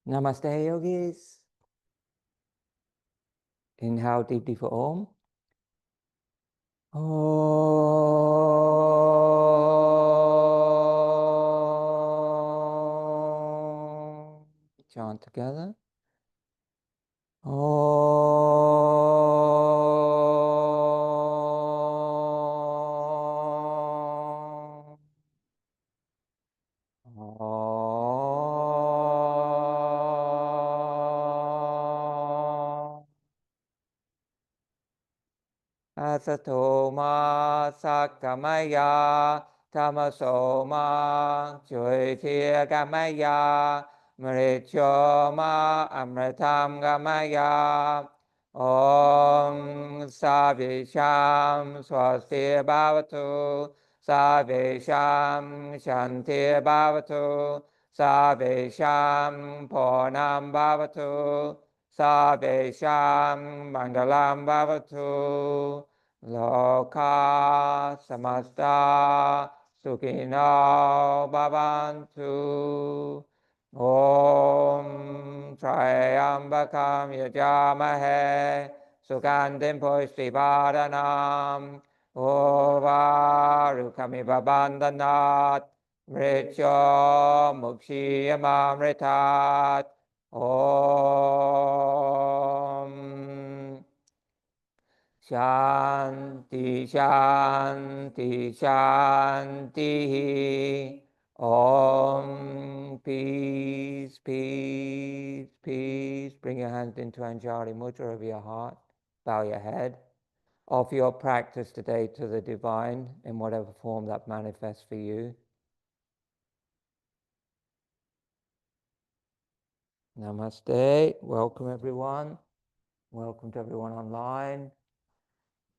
Namaste, yogis. Inhale deeply for Om. Om. Chant together. Om. Asato ma sakamaya tamaso ma jyotirgamaya gamaya mricho ma amritam gamaya. Om Savisham Swastir Bhavatu Savisham Shanti Bhavatu Savisham Purnam Bhavatu Savisham Mangalam Bhavatu Loka Samasta Sukhino Bhavantu. Om Triambakam Yajamahe Sugandhim Pushtivaranam Ovarukamiva Bandhanat Mrityo Mukshiyamamritat. Om Shanti Shanti Shanti. Om, peace, peace, peace. Bring your hands into Anjali Mudra over your heart. Bow your head. Offer your practice today to the divine in whatever form that manifests for you. Namaste. Welcome everyone. Welcome to everyone online.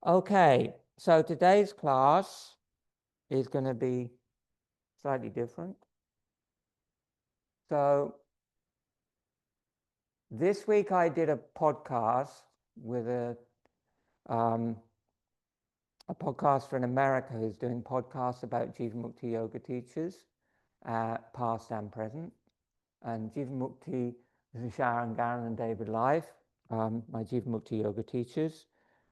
Okay, so today's class is going to be slightly different. So this week I did a podcast with a podcaster in America who's doing podcasts about Jivamukti yoga teachers, past and present. And Jivamukti is Sharon, Garen and David Life, my Jivamukti yoga teachers.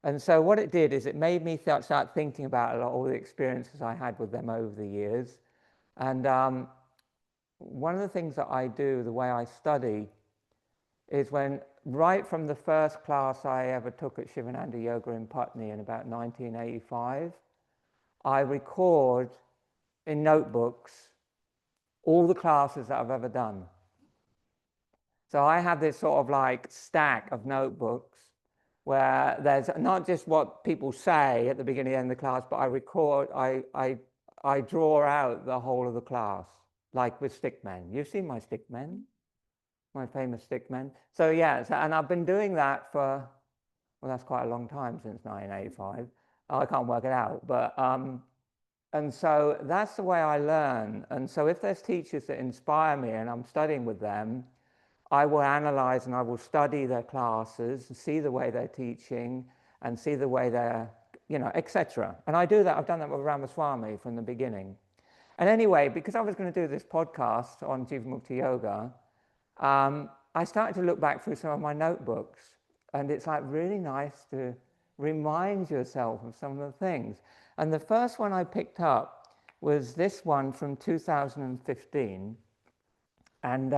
And so what it did is it made me start thinking about a lot of all the experiences I had with them over the years. And one of the things that I do, the way I study, is when right from the first class I ever took at Shivananda Yoga in Putney in about 1985, I record in notebooks all the classes that I've ever done. So I have this sort of like stack of notebooks where there's not just what people say at the beginning and end of the class, but I record, I draw out the whole of the class, like with stickmen. You've seen my stickmen, my famous stickmen. So yeah, and I've been doing that for, well, that's quite a long time, since 1985. I can't work it out, but and so that's the way I learn. And so if there's teachers that inspire me and I'm studying with them, I will analyze and I will study their classes and see the way they're teaching and see the way they're, etc. And I do that. I've done that with Ramaswamy from the beginning. And anyway, because I was going to do this podcast on Jivamukti Yoga, I started to look back through some of my notebooks, and it's like really nice to remind yourself of some of the things. And the first one I picked up was this one from 2015, and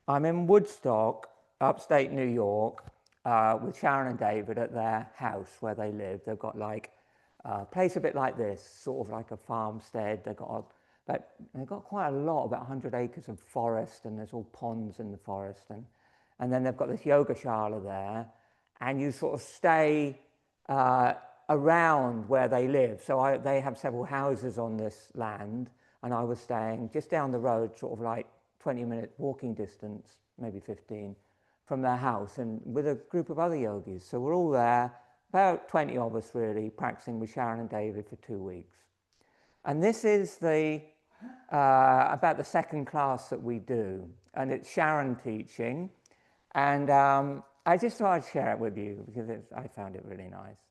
I'm in Woodstock, upstate New York, with Sharon and David at their house where they live. They've got like a place a bit like this, sort of like a farmstead. They've got quite a lot, about 100 acres of forest, and there's all ponds in the forest. And then they've got this yogashala there, and you sort of stay around where they live. So they have several houses on this land, and I was staying just down the road, sort of like 20-minute walking distance, maybe 15, from their house, and with a group of other yogis. So we're all there, about 20 of us really, practicing with Sharon and David for 2 weeks. And this is about the second class that we do, and it's Sharon teaching. And I just thought I'd share it with you because I found it really nice.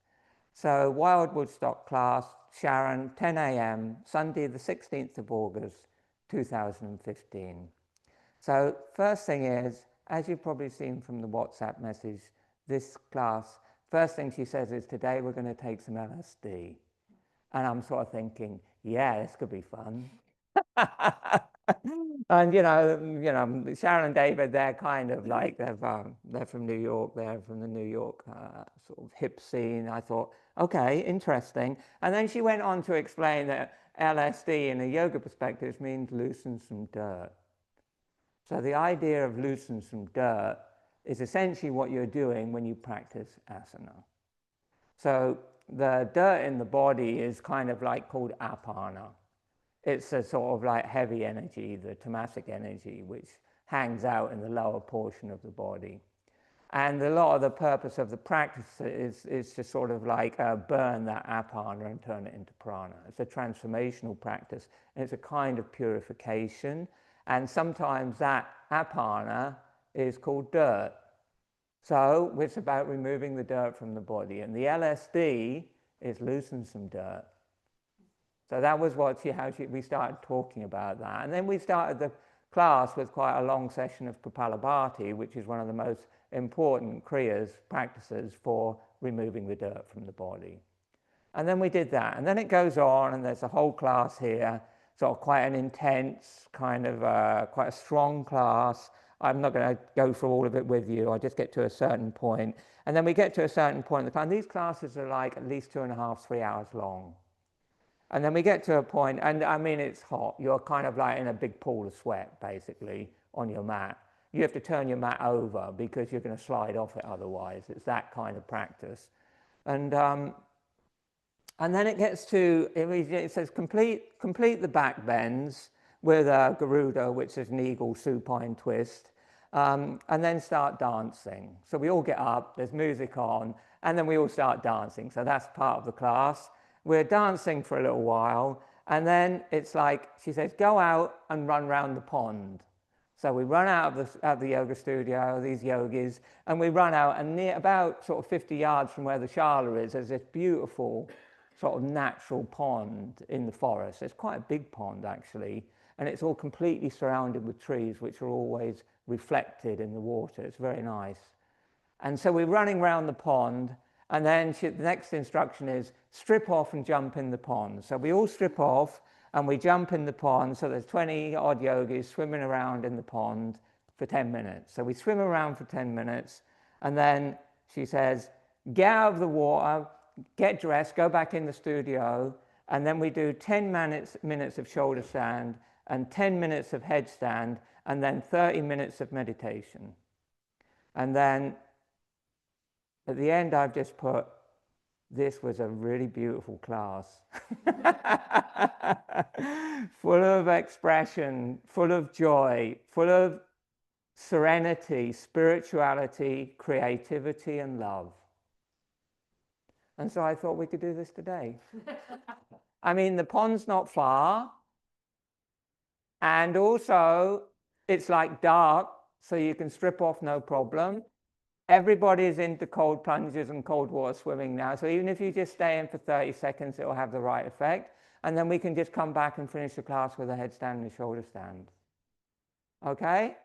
So Wild Woodstock class, Sharon, 10 a.m., Sunday the 16th of August, 2015. So first thing is, as you've probably seen from the WhatsApp message, this class, first thing she says is, today we're going to take some LSD. And I'm sort of thinking, yeah, this could be fun. And Sharon and David, they're kind of like, they're from New York, they're from the New York sort of hip scene. I thought, okay, interesting. And then she went on to explain that LSD in a yoga perspective means loosen some dirt. So the idea of loosen some dirt is essentially what you're doing when you practice asana. So the dirt in the body is kind of like called apana. It's a sort of like heavy energy, the tamasic energy, which hangs out in the lower portion of the body. And a lot of the purpose of the practice is to sort of like burn that apana and turn it into prana. It's a transformational practice, and it's a kind of purification. And sometimes that apana is called dirt. So it's about removing the dirt from the body. And the LSD is loosen some dirt. So that was we started talking about that. And then we started the class with quite a long session of Kapalabhati, which is one of the most important kriyas, practices for removing the dirt from the body. And then we did that. And then it goes on, and there's a whole class here, sort of quite an intense, kind of quite a strong class. I'm not going to go through all of it with you. I'll just get to a certain point. And then we get to a certain point in the class. And these classes are like at least 2.5, 3 hours long. And then we get to a point, and I mean, it's hot. You're kind of like in a big pool of sweat, basically, on your mat. You have to turn your mat over because you're going to slide off it otherwise. It's that kind of practice. And then it gets to, it says complete the back bends with a Garuda, which is an eagle supine twist, and then start dancing. So we all get up, there's music on, and then we all start dancing. So that's part of the class. We're dancing for a little while, and then it's like, she says, go out and run around the pond. So we run out of the yoga studio, these yogis, and we run out, and near about sort of 50 yards from where the shala is, there's this beautiful sort of natural pond in the forest. It's quite a big pond, actually, and it's all completely surrounded with trees, which are always reflected in the water. It's very nice. And so we're running around the pond, and then the next instruction is strip off and jump in the pond. So we all strip off and we jump in the pond. So there's 20 odd yogis swimming around in the pond for 10 minutes. So we swim around for 10 minutes, and then she says, get out of the water, get dressed, go back in the studio, and then we do 10 minutes of shoulder stand and 10 minutes of headstand, and then 30 minutes of meditation. And then at the end, I've just put, this was a really beautiful class. Full of expression, full of joy, full of serenity, spirituality, creativity, and love. And so I thought we could do this today. I mean, the pond's not far. And also, it's like dark, so you can strip off no problem. Everybody is into cold plunges and cold water swimming now. So even if you just stay in for 30 seconds, it will have the right effect. And then we can just come back and finish the class with a headstand and a shoulder stand. Okay?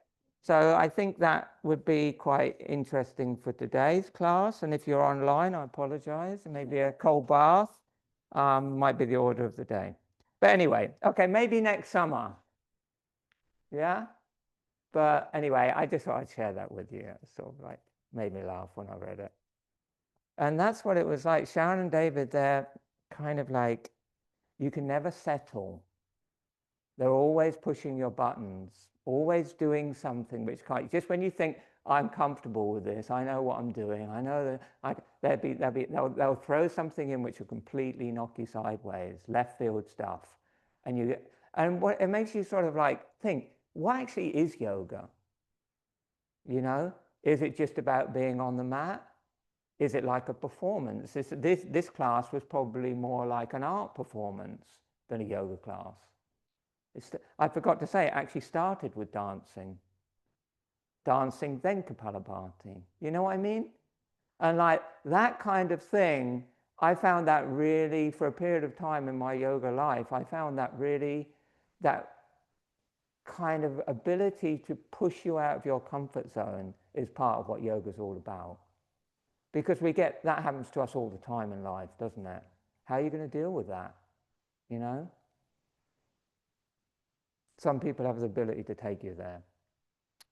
So I think that would be quite interesting for today's class. And if you're online, I apologize. Maybe a cold bath might be the order of the day. But anyway, okay, maybe next summer. Yeah? But anyway, I just thought I'd share that with you. It sort of like made me laugh when I read it. And that's what it was like. Sharon and David, they're kind of like, you can never settle. They're always pushing your buttons, always doing something which just when you think, I'm comfortable with this, I know what I'm doing, I know that they'll throw something in which will completely knock you sideways, left field stuff. And what it makes you sort of like think, what actually is yoga? You know, is it just about being on the mat? Is it like a performance? This class was probably more like an art performance than a yoga class. I forgot to say, it actually started with dancing. Dancing, then Kapalabhati. You know what I mean? And like that kind of thing, I found that really, for a period of time in my yoga life, I found that really, that kind of ability to push you out of your comfort zone is part of what yoga is all about. Because that happens to us all the time in life, doesn't it? How are you going to deal with that? You know? Some people have the ability to take you there.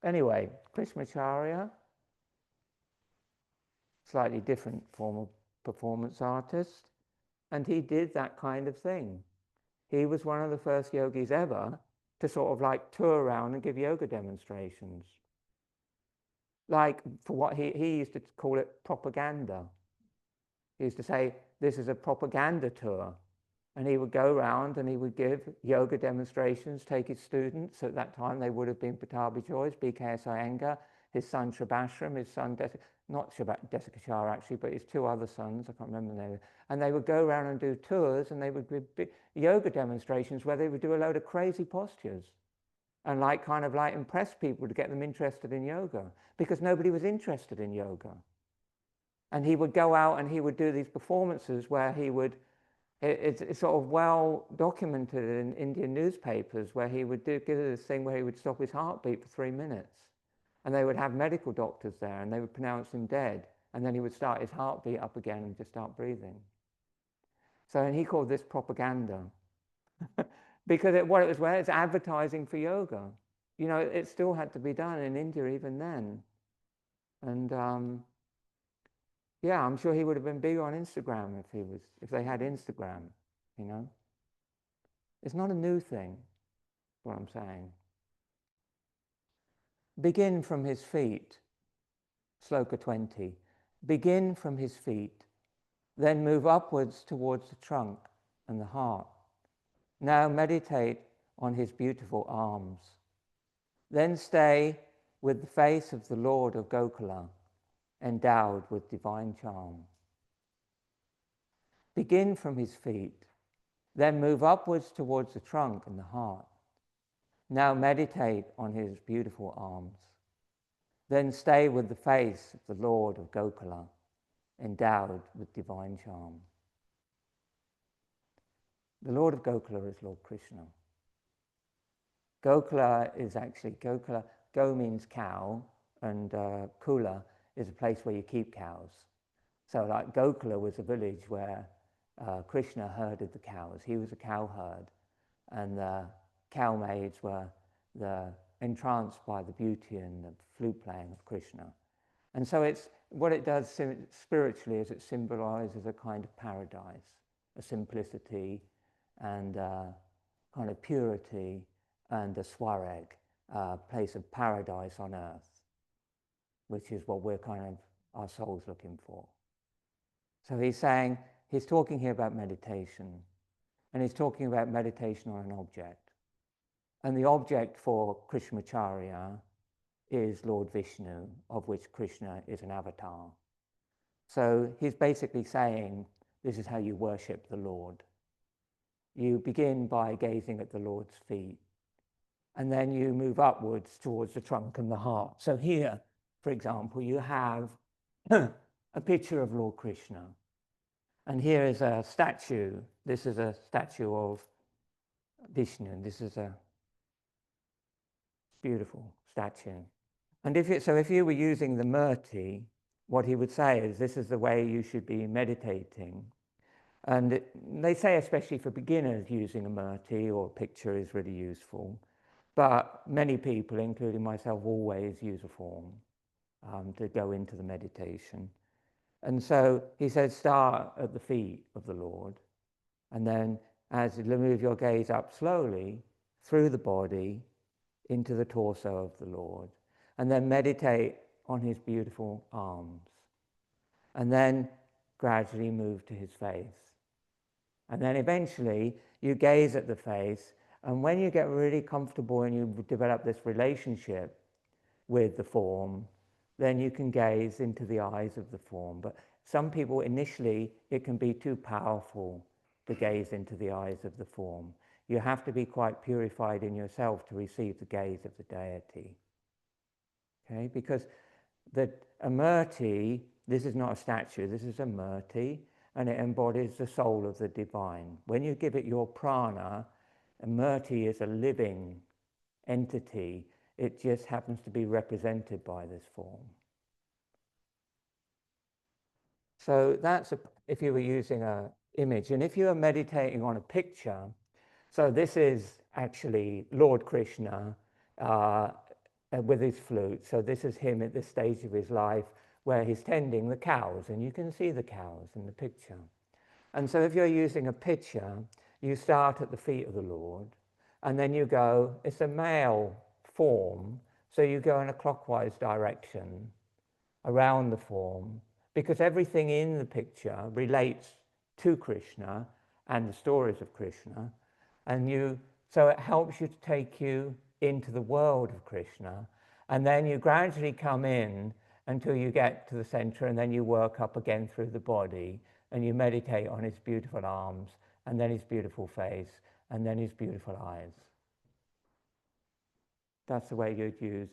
Anyway, Krishnamacharya, slightly different form of performance artist, and he did that kind of thing. He was one of the first yogis ever to sort of like tour around and give yoga demonstrations. Like, for what he used to call it propaganda. He used to say, this is a propaganda tour. And he would go around and he would give yoga demonstrations, take his students. At that time, they would have been Patabi Joys, B.K.S. Iyengar, his son Shribashram, his son not Desikachar actually, but his two other sons, I can't remember their name. And they would go around and do tours, and they would give yoga demonstrations where they would do a load of crazy postures and kind of impress people to get them interested in yoga, because nobody was interested in yoga. And he would go out and he would do these performances where he would, it's sort of well documented in Indian newspapers, where he would give this thing where he would stop his heartbeat for 3 minutes. And they would have medical doctors there and they would pronounce him dead. And then he would start his heartbeat up again and just start breathing. So, and he called this propaganda. Because it's advertising for yoga. You know, it still had to be done in India even then. And yeah, I'm sure he would have been big on Instagram if they had Instagram, you know. It's not a new thing, what I'm saying. Begin from his feet, Shloka 20. Begin from his feet, then move upwards towards the trunk and the heart. Now meditate on his beautiful arms. Then stay with the face of the Lord of Gokula, endowed with divine charm. Begin from his feet, then move upwards towards the trunk and the heart. Now meditate on his beautiful arms. Then stay with the face of the Lord of Gokula, endowed with divine charm. The Lord of Gokula is Lord Krishna. Gokula is actually, Go means cow, and Kula is a place where you keep cows. So like Gokula was a village where Krishna herded the cows. He was a cow herd, and the cow maids were entranced by the beauty and the flute playing of Krishna. And so what it does spiritually is it symbolizes a kind of paradise, a simplicity and kind of purity, and a swareg, place of paradise on earth, which is what we're our soul's looking for. So he's talking here about meditation, and he's talking about meditation on an object. And the object for Krishnamacharya is Lord Vishnu, of which Krishna is an avatar. So he's basically saying, this is how you worship the Lord. You begin by gazing at the Lord's feet, and then you move upwards towards the trunk and the heart. So here, for example, you have a picture of Lord Krishna. And here is a statue. This is a statue of Vishnu. This is a beautiful statue. And if you were using the murti, what he would say is, this is the way you should be meditating. And they say, especially for beginners, using a murti or a picture is really useful. But many people, including myself, always use a form to go into the meditation. And so he says, start at the feet of the Lord. And then as you move your gaze up slowly through the body into the torso of the Lord. And then meditate on his beautiful arms. And then gradually move to his face. And then eventually you gaze at the face, and when you get really comfortable and you develop this relationship with the form, then you can gaze into the eyes of the form. But some people, initially, it can be too powerful to gaze into the eyes of the form. You have to be quite purified in yourself to receive the gaze of the deity. Okay? Because a murti, this is not a statue, this is a murti, and it embodies the soul of the divine. When you give it your prana, a murti is a living entity. It just happens to be represented by this form. So that's if you were using an image. And if you are meditating on a picture, so this is actually Lord Krishna with his flute. So this is him at this stage of his life where he's tending the cows, and you can see the cows in the picture. And so if you're using a picture, you start at the feet of the Lord, and then you go, it's a male form, so you go in a clockwise direction around the form, because everything in the picture relates to Krishna and the stories of Krishna, and so it helps you to take you into the world of Krishna, and then you gradually come in until you get to the center, and then you work up again through the body, and you meditate on his beautiful arms, and then his beautiful face, and then his beautiful eyes. That's the way you'd use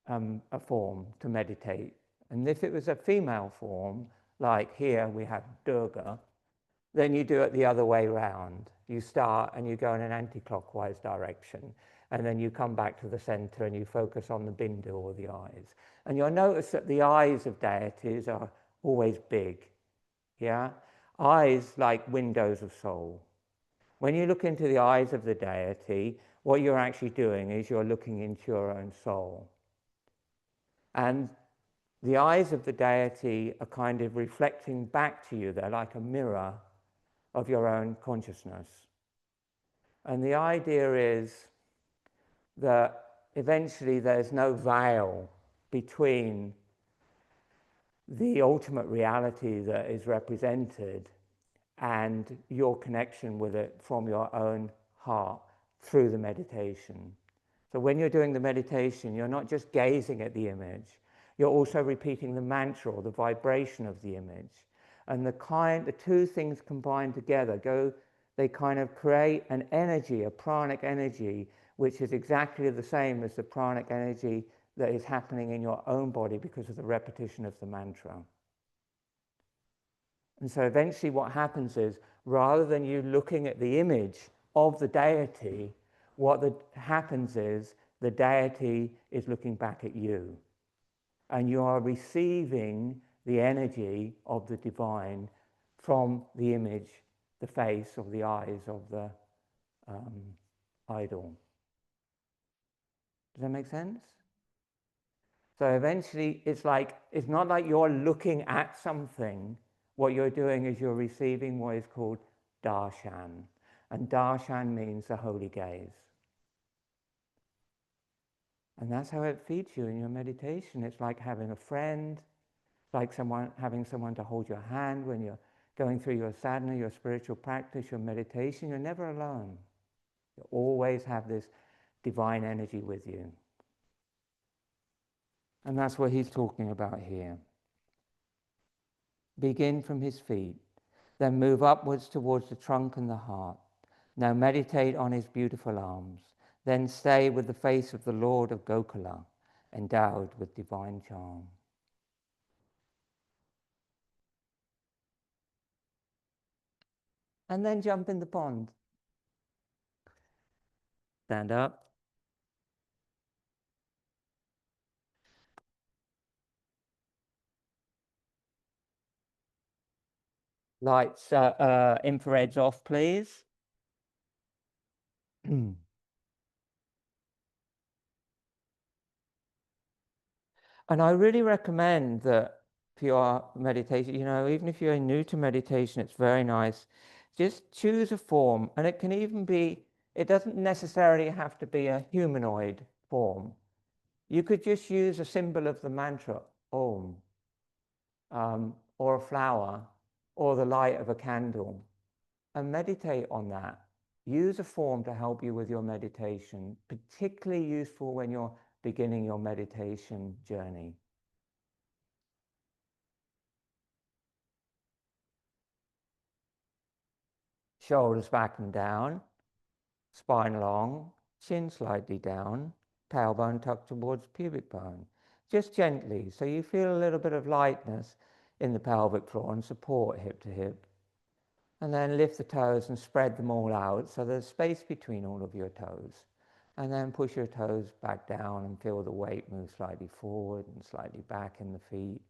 a form to meditate. And if it was a female form, like here we have Durga, then you do it the other way round. You start and you go in an anti-clockwise direction, and then you come back to the center and you focus on the bindu, or the eyes. And you'll notice that the eyes of deities are always big, yeah? Eyes like windows of soul. When you look into the eyes of the deity, what you're actually doing is you're looking into your own soul. And the eyes of the deity are kind of reflecting back to you. They're like a mirror of your own consciousness. And the idea is that eventually there's no veil between the ultimate reality that is represented and your connection with it from your own heart through the meditation. So when you're doing the meditation, you're not just gazing at the image, you're also repeating the mantra or the vibration of the image. And the two things combined together they kind of create an energy, a pranic energy, which is exactly the same as the pranic energy that is happening in your own body because of the repetition of the mantra. And so eventually what happens is, rather than you looking at the image of the deity, what happens is the deity is looking back at you. And you are receiving the energy of the divine from the image, the face, or the eyes of the idol. Does that make sense? So eventually it's not like you're looking at something. What you're doing is you're receiving what is called darshan. And darshan means the holy gaze. And that's how it feeds you in your meditation. It's like having a friend. It's like having someone to hold your hand when you're going through your sadhana, your spiritual practice, your meditation. You're never alone. You always have this divine energy with you. And that's what he's talking about here. Begin from his feet, then move upwards towards the trunk and the heart. Now meditate on his beautiful arms. Then stay with the face of the Lord of Gokula, endowed with divine charm. And then jump in the pond. Stand up. Lights, infrareds off, please. And I really recommend that for your meditation, even if you're new to meditation, it's very nice. Just choose a form, and it can even be, it doesn't necessarily have to be a humanoid form. You could just use a symbol of the mantra, Om, or a flower, or the light of a candle, and meditate on that. Use a form to help you with your meditation, particularly useful when you're beginning your meditation journey. Shoulders back and down, spine long, chin slightly down, tailbone tucked towards pubic bone. Just gently, so you feel a little bit of lightness in the pelvic floor and support hip to hip. And then lift the toes and spread them all out so there's space between all of your toes. And then push your toes back down and feel the weight move slightly forward and slightly back in the feet,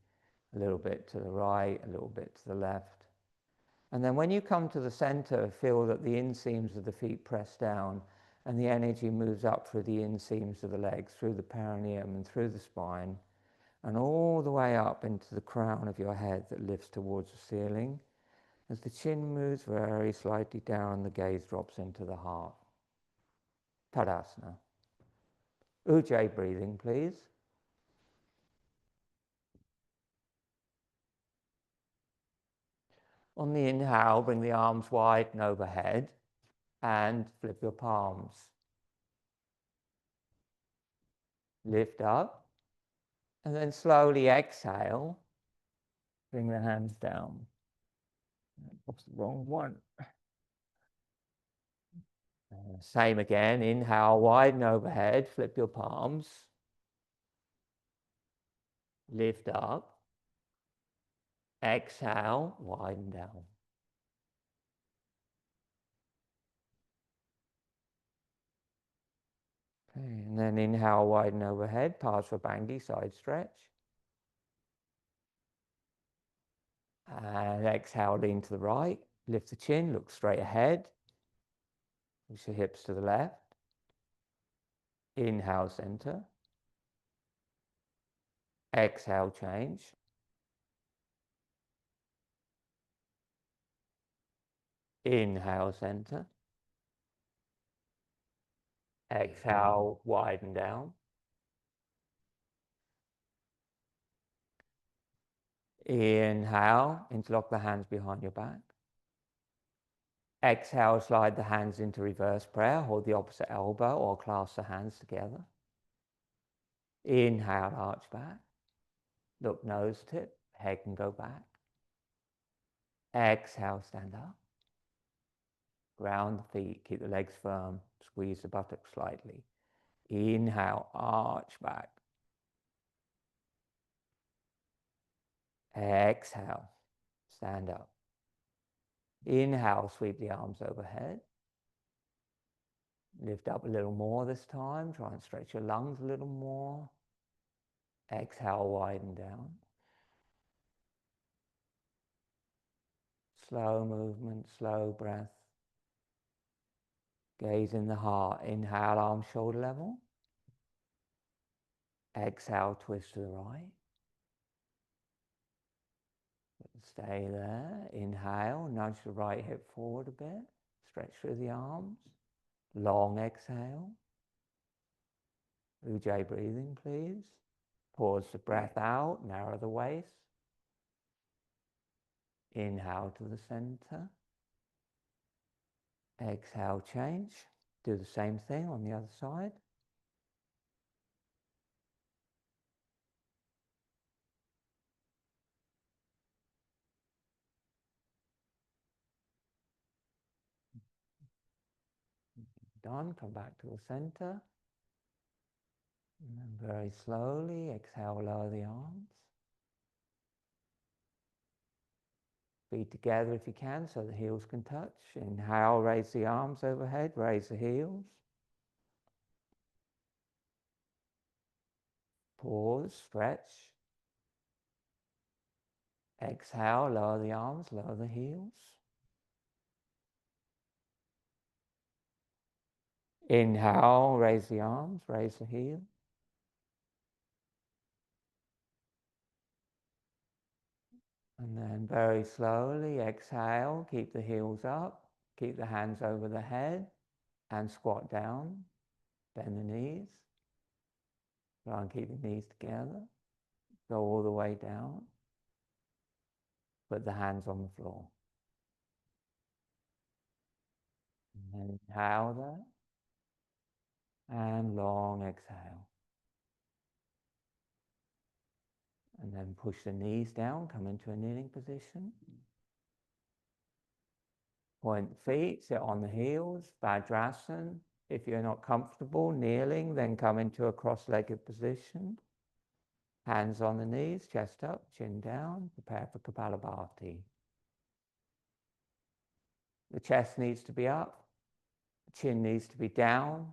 a little bit to the right, a little bit to the left. And then when you come to the center, feel that the inseams of the feet press down and the energy moves up through the inseams of the legs, through the perineum and through the spine, and all the way up into the crown of your head that lifts towards the ceiling. As the chin moves very slightly down, the gaze drops into the heart. Tadasana. Ujjayi breathing, please. On the inhale, bring the arms wide and overhead and flip your palms. Lift up and then slowly exhale. Bring the hands down. That's the wrong one. Same again. Inhale, widen overhead. Flip your palms. Lift up. Exhale, widen down. Okay, and then inhale, widen overhead. Parsvabhangi, side stretch. And exhale, lean to the right. Lift the chin, look straight ahead. Push the hips to the left. Inhale, center. Exhale, change. Inhale, center. Exhale, widen down. Inhale, interlock the hands behind your back. Exhale, slide the hands into reverse prayer. Hold the opposite elbow or clasp the hands together. Inhale, arch back. Look nose tip, head can go back. Exhale, stand up. Ground the feet, keep the legs firm. Squeeze the buttocks slightly. Inhale, arch back. Exhale, stand up. Inhale, sweep the arms overhead. Lift up a little more this time. Try and stretch your lungs a little more. Exhale, widen down. Slow movement, slow breath. Gaze in the heart. Inhale, arms shoulder level. Exhale, twist to the right. Stay there. Inhale, nudge the right hip forward a bit. Stretch through the arms. Long exhale. Ujjayi breathing, please. Pause the breath out, narrow the waist. Inhale to the center. Exhale, change. Do the same thing on the other side. Done. Come back to the center. And then very slowly, exhale, lower the arms. Feet together if you can, so the heels can touch. Inhale, raise the arms overhead, raise the heels. Pause, stretch. Exhale, lower the arms, lower the heels. Inhale, raise the arms, raise the heels. And then very slowly exhale, keep the heels up, keep the hands over the head, and squat down, bend the knees. Try and keep the knees together. Go all the way down. Put the hands on the floor. And then inhale there, and long exhale. And then push the knees down, come into a kneeling position. Point the feet, sit on the heels, Vajrasana. If you're not comfortable kneeling, then come into a cross-legged position. Hands on the knees, chest up, chin down, prepare for Kapalabhati. The chest needs to be up, the chin needs to be down,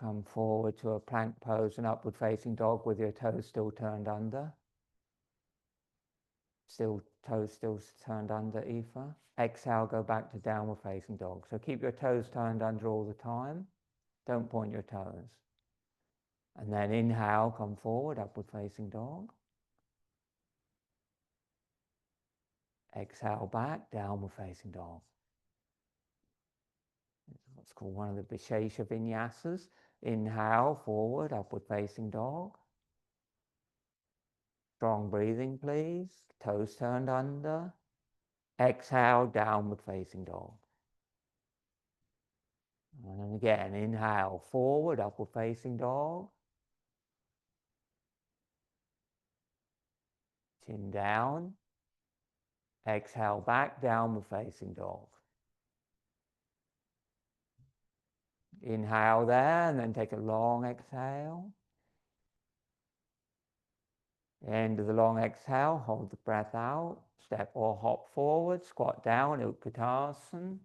come forward to a plank pose, an upward facing dog with your toes still turned under. Toes still turned under, Aoife. Exhale, go back to downward facing dog. So keep your toes turned under all the time. Don't point your toes. And then inhale, come forward, upward facing dog. Exhale back, downward facing dog. It's what's called one of the Vinyasas. Inhale, forward, upward facing dog. Strong breathing, please. Toes turned under. Exhale, downward facing dog. And again, inhale, forward, upward facing dog. Chin down. Exhale back, downward facing dog. Inhale there, and then take a long exhale. End of the long exhale, hold the breath out. Step or hop forward, squat down, Utkatasana.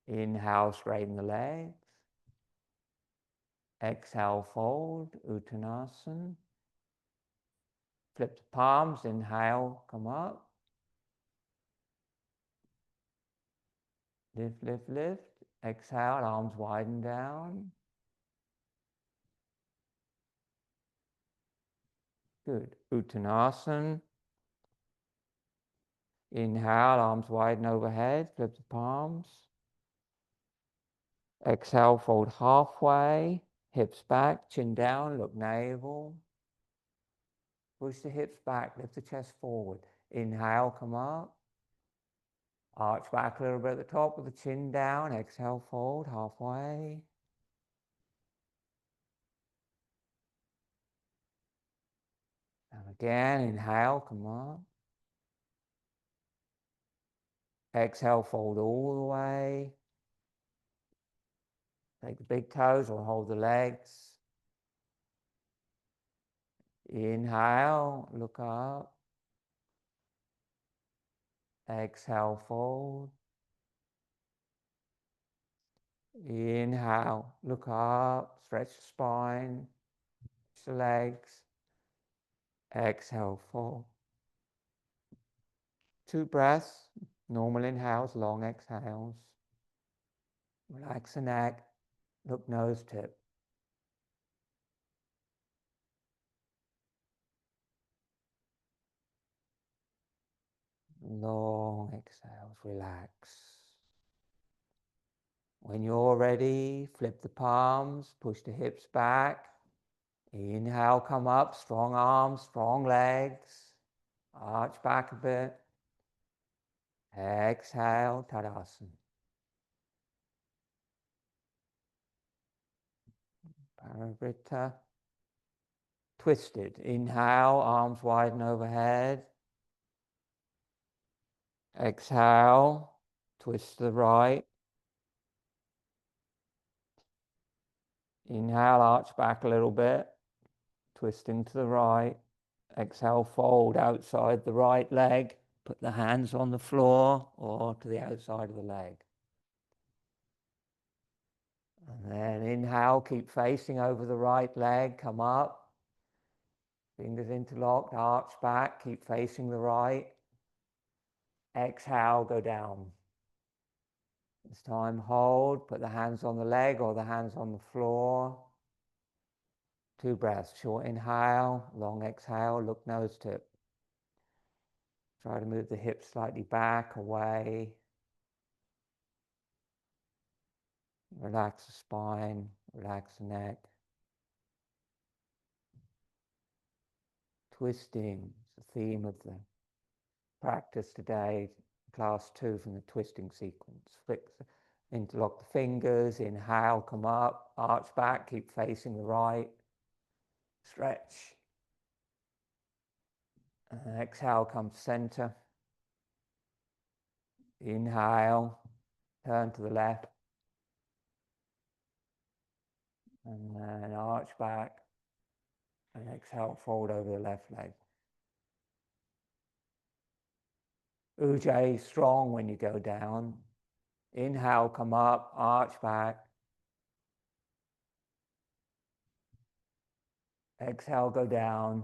Inhale, straighten the legs. Exhale, fold, Uttanasana. Flip the palms, inhale, come up. Lift, lift, lift. Exhale, arms widen down. Good. Uttanasana. Inhale, arms widen overhead, flip the palms. Exhale, fold halfway, hips back, chin down, look navel. Push the hips back, lift the chest forward. Inhale, come up. Arch back a little bit at the top with the chin down. Exhale, fold halfway. And again, inhale, come up. Exhale, fold all the way. Take the big toes or hold the legs. Inhale, look up. Exhale, fold. Inhale, look up, stretch the spine, stretch the legs. Exhale, fold. 2 breaths, normal inhales, long exhales. Relax the neck, look nose tip. Long exhales, relax. When you're ready, flip the palms, push the hips back. Inhale, come up, strong arms, strong legs. Arch back a bit. Exhale, Tadasana. Parivrtta. Twisted. Inhale, arms widen overhead. Exhale, twist to the right. Inhale, arch back a little bit, twisting to the right. Exhale, fold outside the right leg. Put the hands on the floor or to the outside of the leg. And then inhale, keep facing over the right leg, come up. Fingers interlocked, arch back, keep facing the right. Exhale, go down. This time hold, put the hands on the leg or the hands on the floor. 2 breaths, short inhale, long exhale, look nose tip. Try to move the hips slightly back, away. Relax the spine, relax the neck. Twisting is the theme of the practice today, class 2 from the twisting sequence. Interlock the fingers, inhale, come up, arch back, keep facing the right. Stretch. And exhale, come to center. Inhale, turn to the left. And then arch back. And exhale, fold over the left leg. Ujjayi, strong when you go down. Inhale, come up, arch back. Exhale, go down.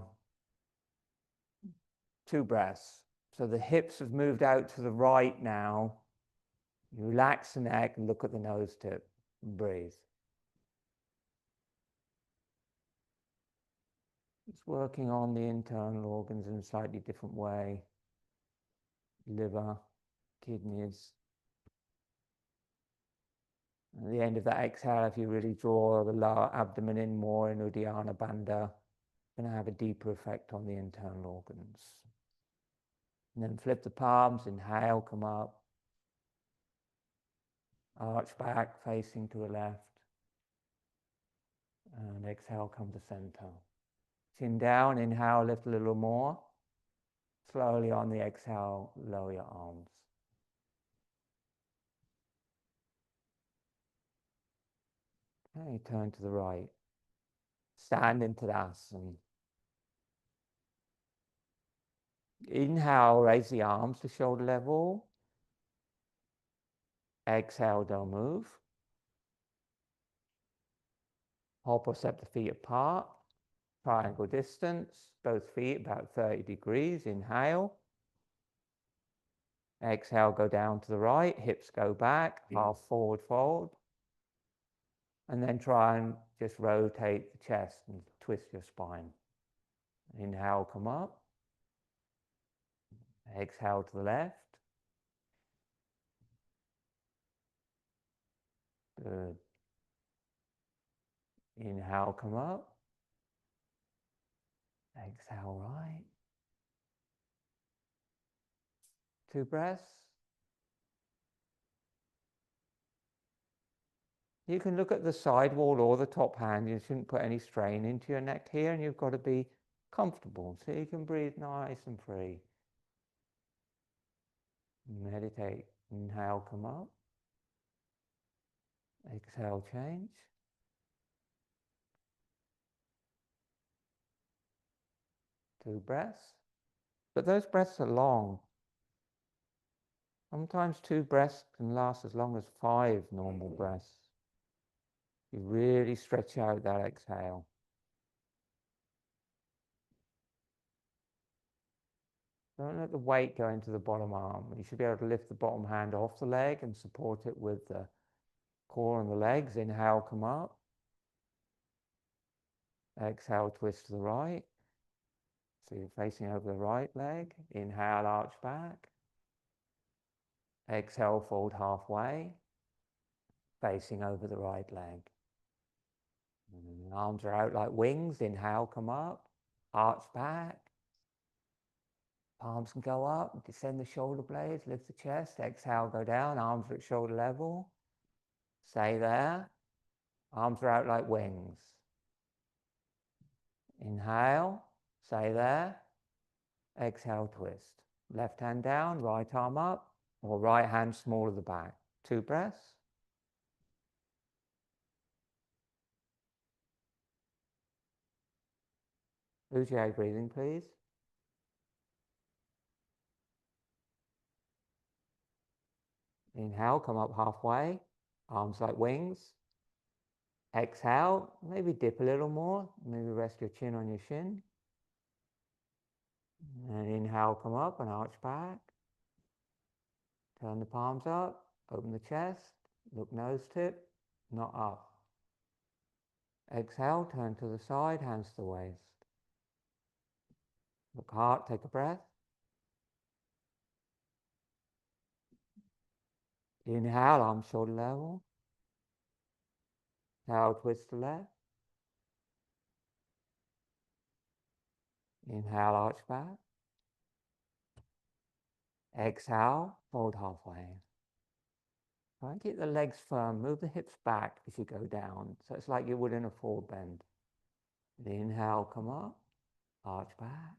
2 breaths. So the hips have moved out to the right now. You relax the neck and look at the nose tip and breathe. Just working on the internal organs in a slightly different way. Liver, kidneys. At the end of that exhale, if you really draw the lower abdomen in more in Uddiyana Bandha, it's going to have a deeper effect on the internal organs. And then flip the palms, inhale, come up. Arch back, facing to the left. And exhale, come to center. Chin down, inhale, lift a little more. Slowly on the exhale, lower your arms. Okay, turn to the right. Stand into Tadasana. Inhale, raise the arms to shoulder level. Exhale, don't move. Hop or step the feet apart. Triangle distance, both feet about 30 degrees. Inhale. Exhale, go down to the right, hips go back, half forward fold. And then try and just rotate the chest and twist your spine. Inhale, come up. Exhale to the left. Good. Inhale, come up. Exhale, right. 2 breaths. You can look at the side wall or the top hand. You shouldn't put any strain into your neck here, and you've got to be comfortable so you can breathe nice and free. Meditate. Inhale, come up. Exhale, change. 2 breaths. But those breaths are long. Sometimes 2 breaths can last as long as 5 normal breaths. You really stretch out that exhale. Don't let the weight go into the bottom arm. You should be able to lift the bottom hand off the leg and support it with the core and the legs. Inhale, come up. Exhale, twist to the right. So you're facing over the right leg. Inhale, arch back. Exhale, fold halfway, facing over the right leg. And arms are out like wings. Inhale, come up. Arch back. Palms can go up, descend the shoulder blades, lift the chest. Exhale, go down, arms are at shoulder level. Stay there. Arms are out like wings. Inhale, stay there. Exhale, twist. Left hand down, right arm up, or right hand small at the back. 2 breaths. Ujjayi breathing, please. Inhale, come up halfway, arms like wings. Exhale, maybe dip a little more, maybe rest your chin on your shin. And inhale, come up and arch back. Turn the palms up, open the chest, look nose tip, not up. Exhale, turn to the side, hands to the waist. Look heart, take a breath. Inhale, arms shoulder level. Exhale, twist to left. Inhale, arch back. Exhale, fold halfway. Try and keep the legs firm. Move the hips back as you go down. So it's like you would in a forward bend. Inhale, come up. Arch back.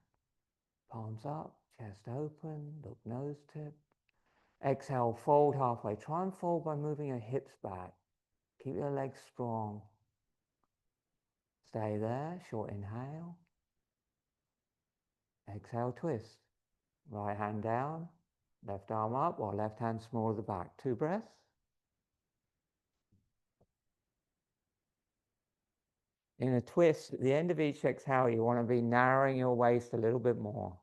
Palms up. Chest open. Look nose tip. Exhale, fold halfway. Try and fold by moving your hips back. Keep your legs strong. Stay there. Short inhale. Exhale, twist. Right hand down. Left arm up or left hand small at the back. 2 breaths. In a twist, at the end of each exhale, you want to be narrowing your waist a little bit more.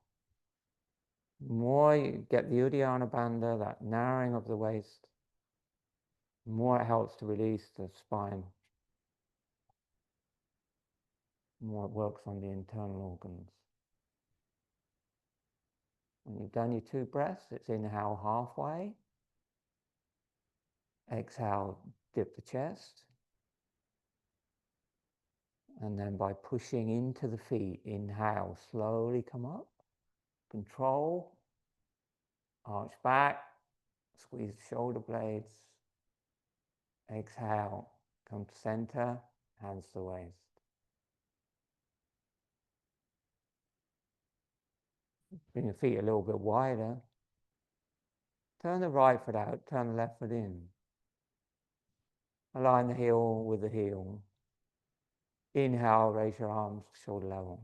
The more you get the Uddiyana Bandha, that narrowing of the waist, the more it helps to release the spine. The more it works on the internal organs. When you've done your 2 breaths, it's inhale halfway. Exhale, dip the chest. And then by pushing into the feet, inhale, slowly come up. Control. Arch back. Squeeze the shoulder blades. Exhale, come to center, hands to the waist. Bring your feet a little bit wider. Turn the right foot out, turn the left foot in. Align the heel with the heel. Inhale, raise your arms to shoulder level.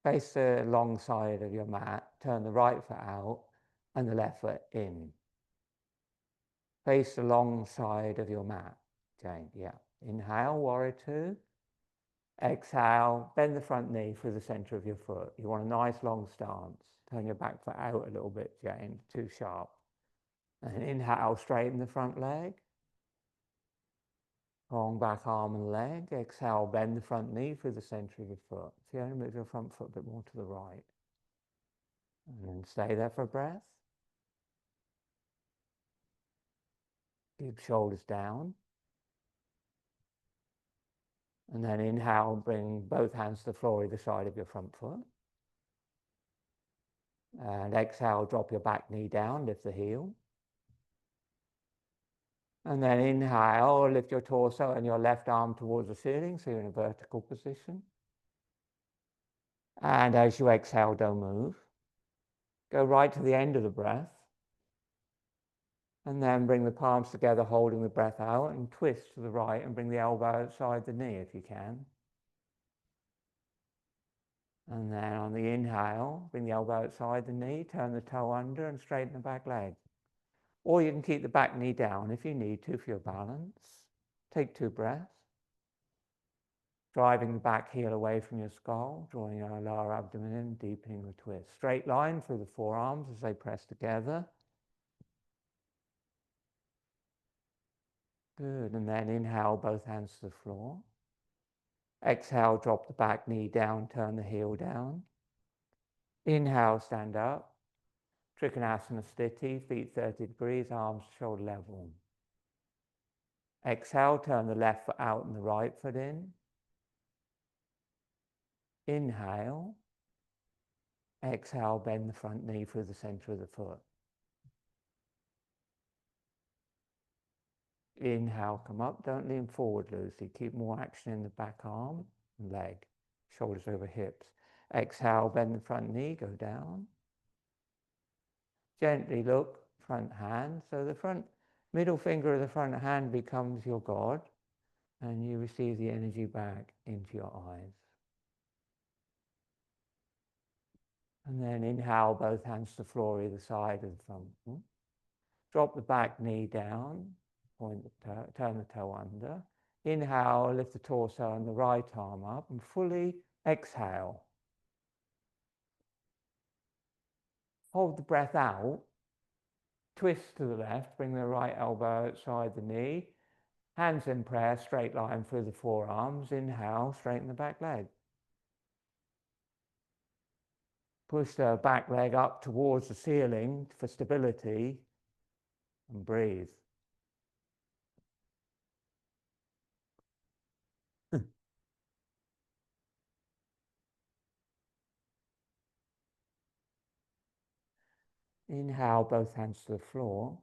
Face the long side of your mat, turn the right foot out and the left foot in. Face the long side of your mat, Jane, yeah. Inhale, warrior 2. Exhale, bend the front knee through the center of your foot. You want a nice long stance. Turn your back foot out a little bit, Jane, too sharp. And inhale, straighten the front leg. Long back arm and leg. Exhale, bend the front knee through the center of your foot. So you only move your front foot a bit more to the right. And then stay there for a breath. Keep shoulders down. And then inhale, bring both hands to the floor either side of your front foot. And exhale, drop your back knee down, lift the heel. And then inhale, lift your torso and your left arm towards the ceiling, so you're in a vertical position. And as you exhale, don't move. Go right to the end of the breath. And then bring the palms together, holding the breath out, and twist to the right and bring the elbow outside the knee if you can. And then on the inhale, bring the elbow outside the knee, turn the toe under and straighten the back leg. Or you can keep the back knee down if you need to for your balance. Take 2 breaths. Driving the back heel away from your skull, drawing your lower abdomen in, deepening the twist. Straight line through the forearms as they press together. Good, and then inhale, both hands to the floor. Exhale, drop the back knee down, turn the heel down. Inhale, stand up. Trikonasana Sthiti, feet 30 degrees, arms shoulder level. Exhale, turn the left foot out and the right foot in. Inhale. Exhale, bend the front knee through the center of the foot. Inhale, come up, don't lean forward loosely. Keep more action in the back arm and leg, shoulders over hips. Exhale, bend the front knee, go down. Gently look, front hand. So the front middle finger of the front hand becomes your God, and you receive the energy back into your eyes. And then inhale, both hands to the floor, either side of the front. Drop the back knee down, point the toe, turn the toe under. Inhale, lift the torso and the right arm up, and fully exhale. Hold the breath out. Twist to the left, bring the right elbow outside the knee. Hands in prayer, straight line through the forearms. Inhale, straighten the back leg. Push the back leg up towards the ceiling for stability, and breathe. Inhale, both hands to the floor.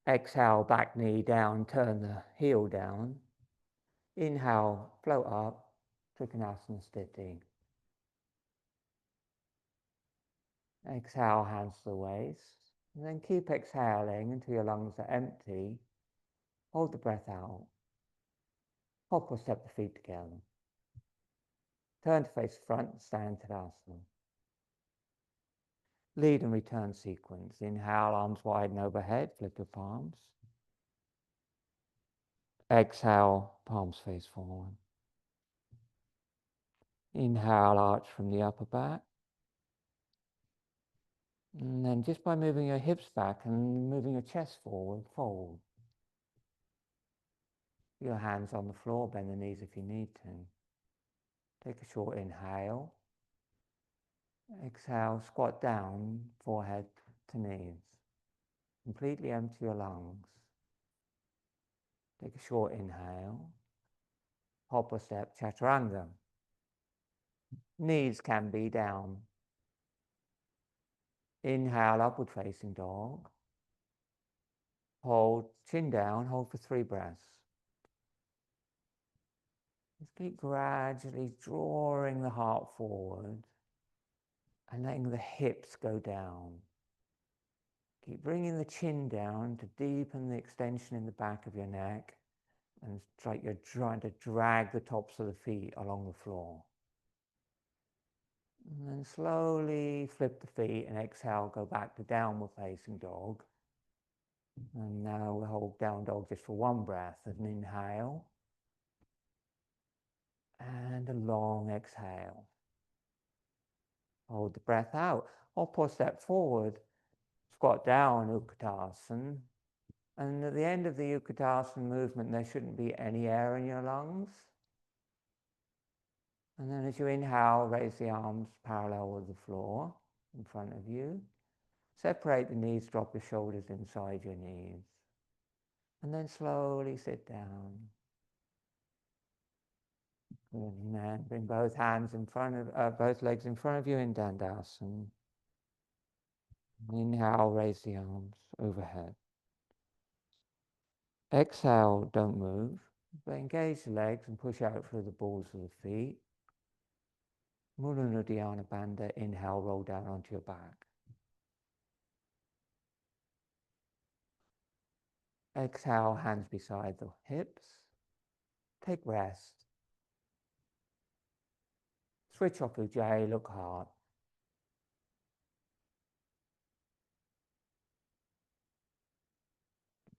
Exhale, back knee down, turn the heel down. Inhale, float up, Trikonasana Sthiti. Exhale, hands to the waist. And then keep exhaling until your lungs are empty. Hold the breath out. Hop or step the feet together. Turn to face front, stand Tadasana. Lead and return sequence. Inhale, arms wide and overhead, flip your palms. Exhale, palms face forward. Inhale, arch from the upper back. And then just by moving your hips back and moving your chest forward, fold. Your hands on the floor, bend the knees if you need to. Take a short inhale. Exhale, squat down, forehead to knees. Completely empty your lungs. Take a short inhale. Hop or step, chaturanga. Knees can be down. Inhale, upward facing dog. Hold, chin down, hold for 3 breaths. Just keep gradually drawing the heart forward and letting the hips go down. Keep bringing the chin down to deepen the extension in the back of your neck, and it's like you're trying to drag the tops of the feet along the floor. And then slowly flip the feet and exhale, go back to downward facing dog. And now we'll hold down dog just for 1 breath. An inhale and a long exhale. Hold the breath out. Hop or step forward. Squat down, Utkatasana. And at the end of the Utkatasana movement, there shouldn't be any air in your lungs. And then as you inhale, raise the arms parallel with the floor in front of you. Separate the knees, drop your shoulders inside your knees. And then slowly sit down. And then bring both hands in front of, both legs in front of you in Dandasana. Inhale, raise the arms overhead. Exhale, don't move, but engage the legs and push out through the balls of the feet. Mula Nudiyana Bandha, inhale, roll down onto your back. Exhale, hands beside the hips. Take rest. Switch off Ujjayi, look hard.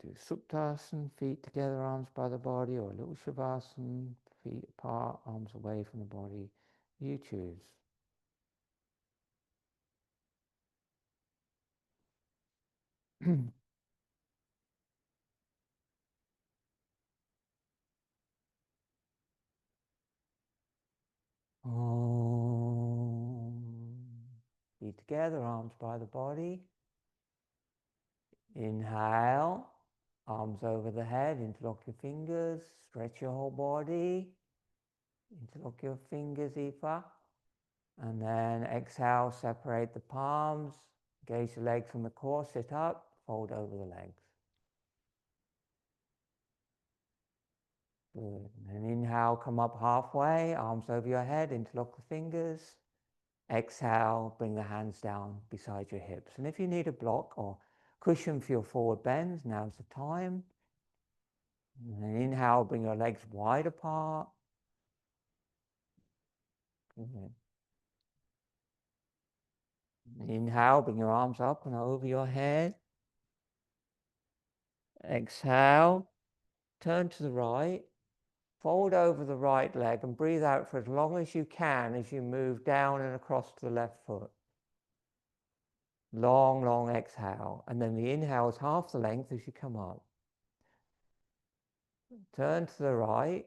Do Suptasana, feet together, arms by the body, or a little Shavasana, feet apart, arms away from the body. You choose. Feet together, arms by the body. Inhale, arms over the head, interlock your fingers, stretch your whole body, interlock your fingers, Ifa. And then exhale, separate the palms, engage the legs from the core, sit up, fold over the legs. Good. And then inhale, come up halfway, arms over your head, interlock the fingers. Exhale, bring the hands down beside your hips. And if you need a block or cushion for your forward bends, now's the time. And then inhale, bring your legs wide apart. Good. Inhale, bring your arms up and over your head. Exhale, turn to the right. Fold over the right leg and breathe out for as long as you can as you move down and across to the left foot. Long, long exhale. And then the inhale is half the length as you come up. Turn to the right.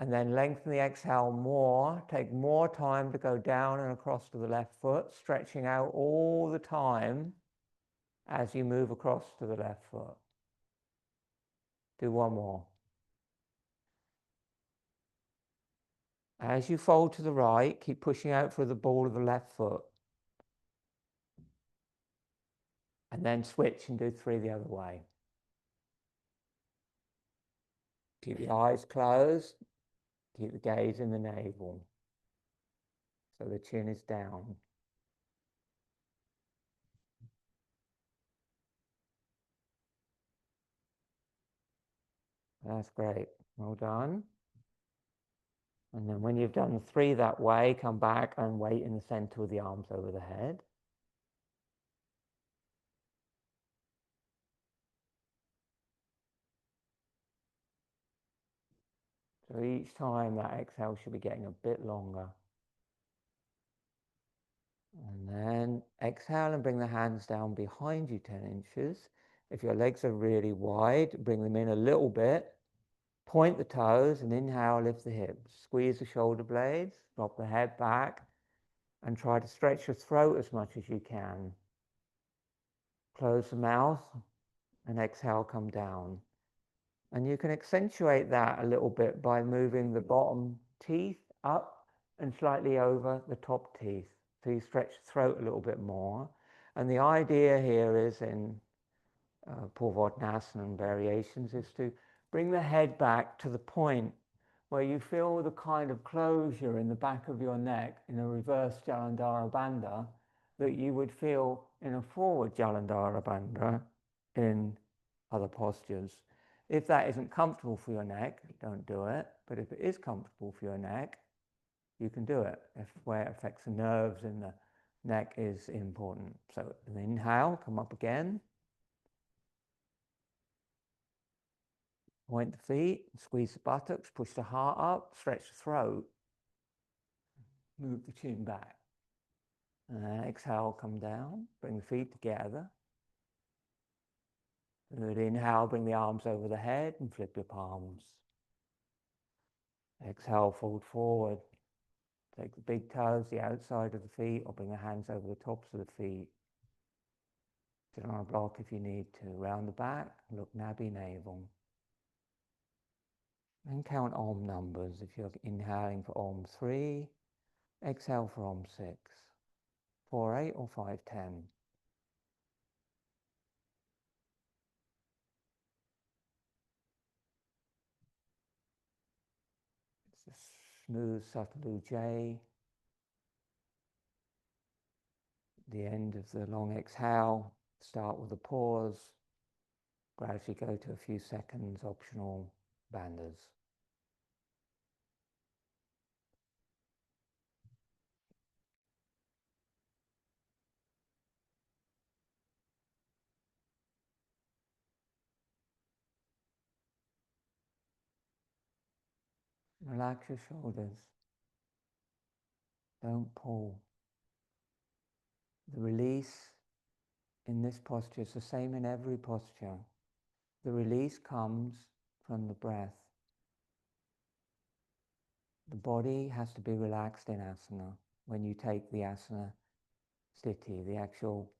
And then lengthen the exhale more. Take more time to go down and across to the left foot, stretching out all the time as you move across to the left foot. Do one more. As you fold to the right, keep pushing out for the ball of the left foot. And then switch and do 3 the other way. Keep your eyes closed. Keep the gaze in the navel. So the chin is down. That's great. Well done. And then when you've done 3 that way, come back and wait in the center with the arms over the head. So each time that exhale should be getting a bit longer. And then exhale and bring the hands down behind you 10 inches. If your legs are really wide, bring them in a little bit. Point the toes and inhale, lift the hips. Squeeze the shoulder blades, drop the head back, and try to stretch your throat as much as you can. Close the mouth and exhale, come down. And you can accentuate that a little bit by moving the bottom teeth up and slightly over the top teeth. So you stretch the throat a little bit more. And the idea here is in Purvodnasana and variations is to bring the head back to the point where you feel the kind of closure in the back of your neck in a reverse Jalandhara Bandha that you would feel in a forward Jalandhara Bandha in other postures. If that isn't comfortable for your neck, don't do it. But if it is comfortable for your neck, you can do it if where it affects the nerves in the neck is important. So inhale, come up again. Point the feet, squeeze the buttocks, push the heart up, stretch the throat, move the chin back. And then exhale, come down, bring the feet together. Good, inhale, bring the arms over the head and flip your palms. Exhale, fold forward. Take the big toes, the outside of the feet, or bring the hands over the tops of the feet. Sit on a block if you need to. Round the back, look nabby navel. And count Om numbers. If you're inhaling for Om 3, exhale for Om 6, 4, 8, or 5, 10. It's a smooth, subtle J. The end of the long exhale, start with a pause. Gradually go to a few seconds, optional bandhas. Relax your shoulders. Don't pull. The release in this posture is the same in every posture. The release comes from the breath. The body has to be relaxed in asana when you take the asana sthiti, the actual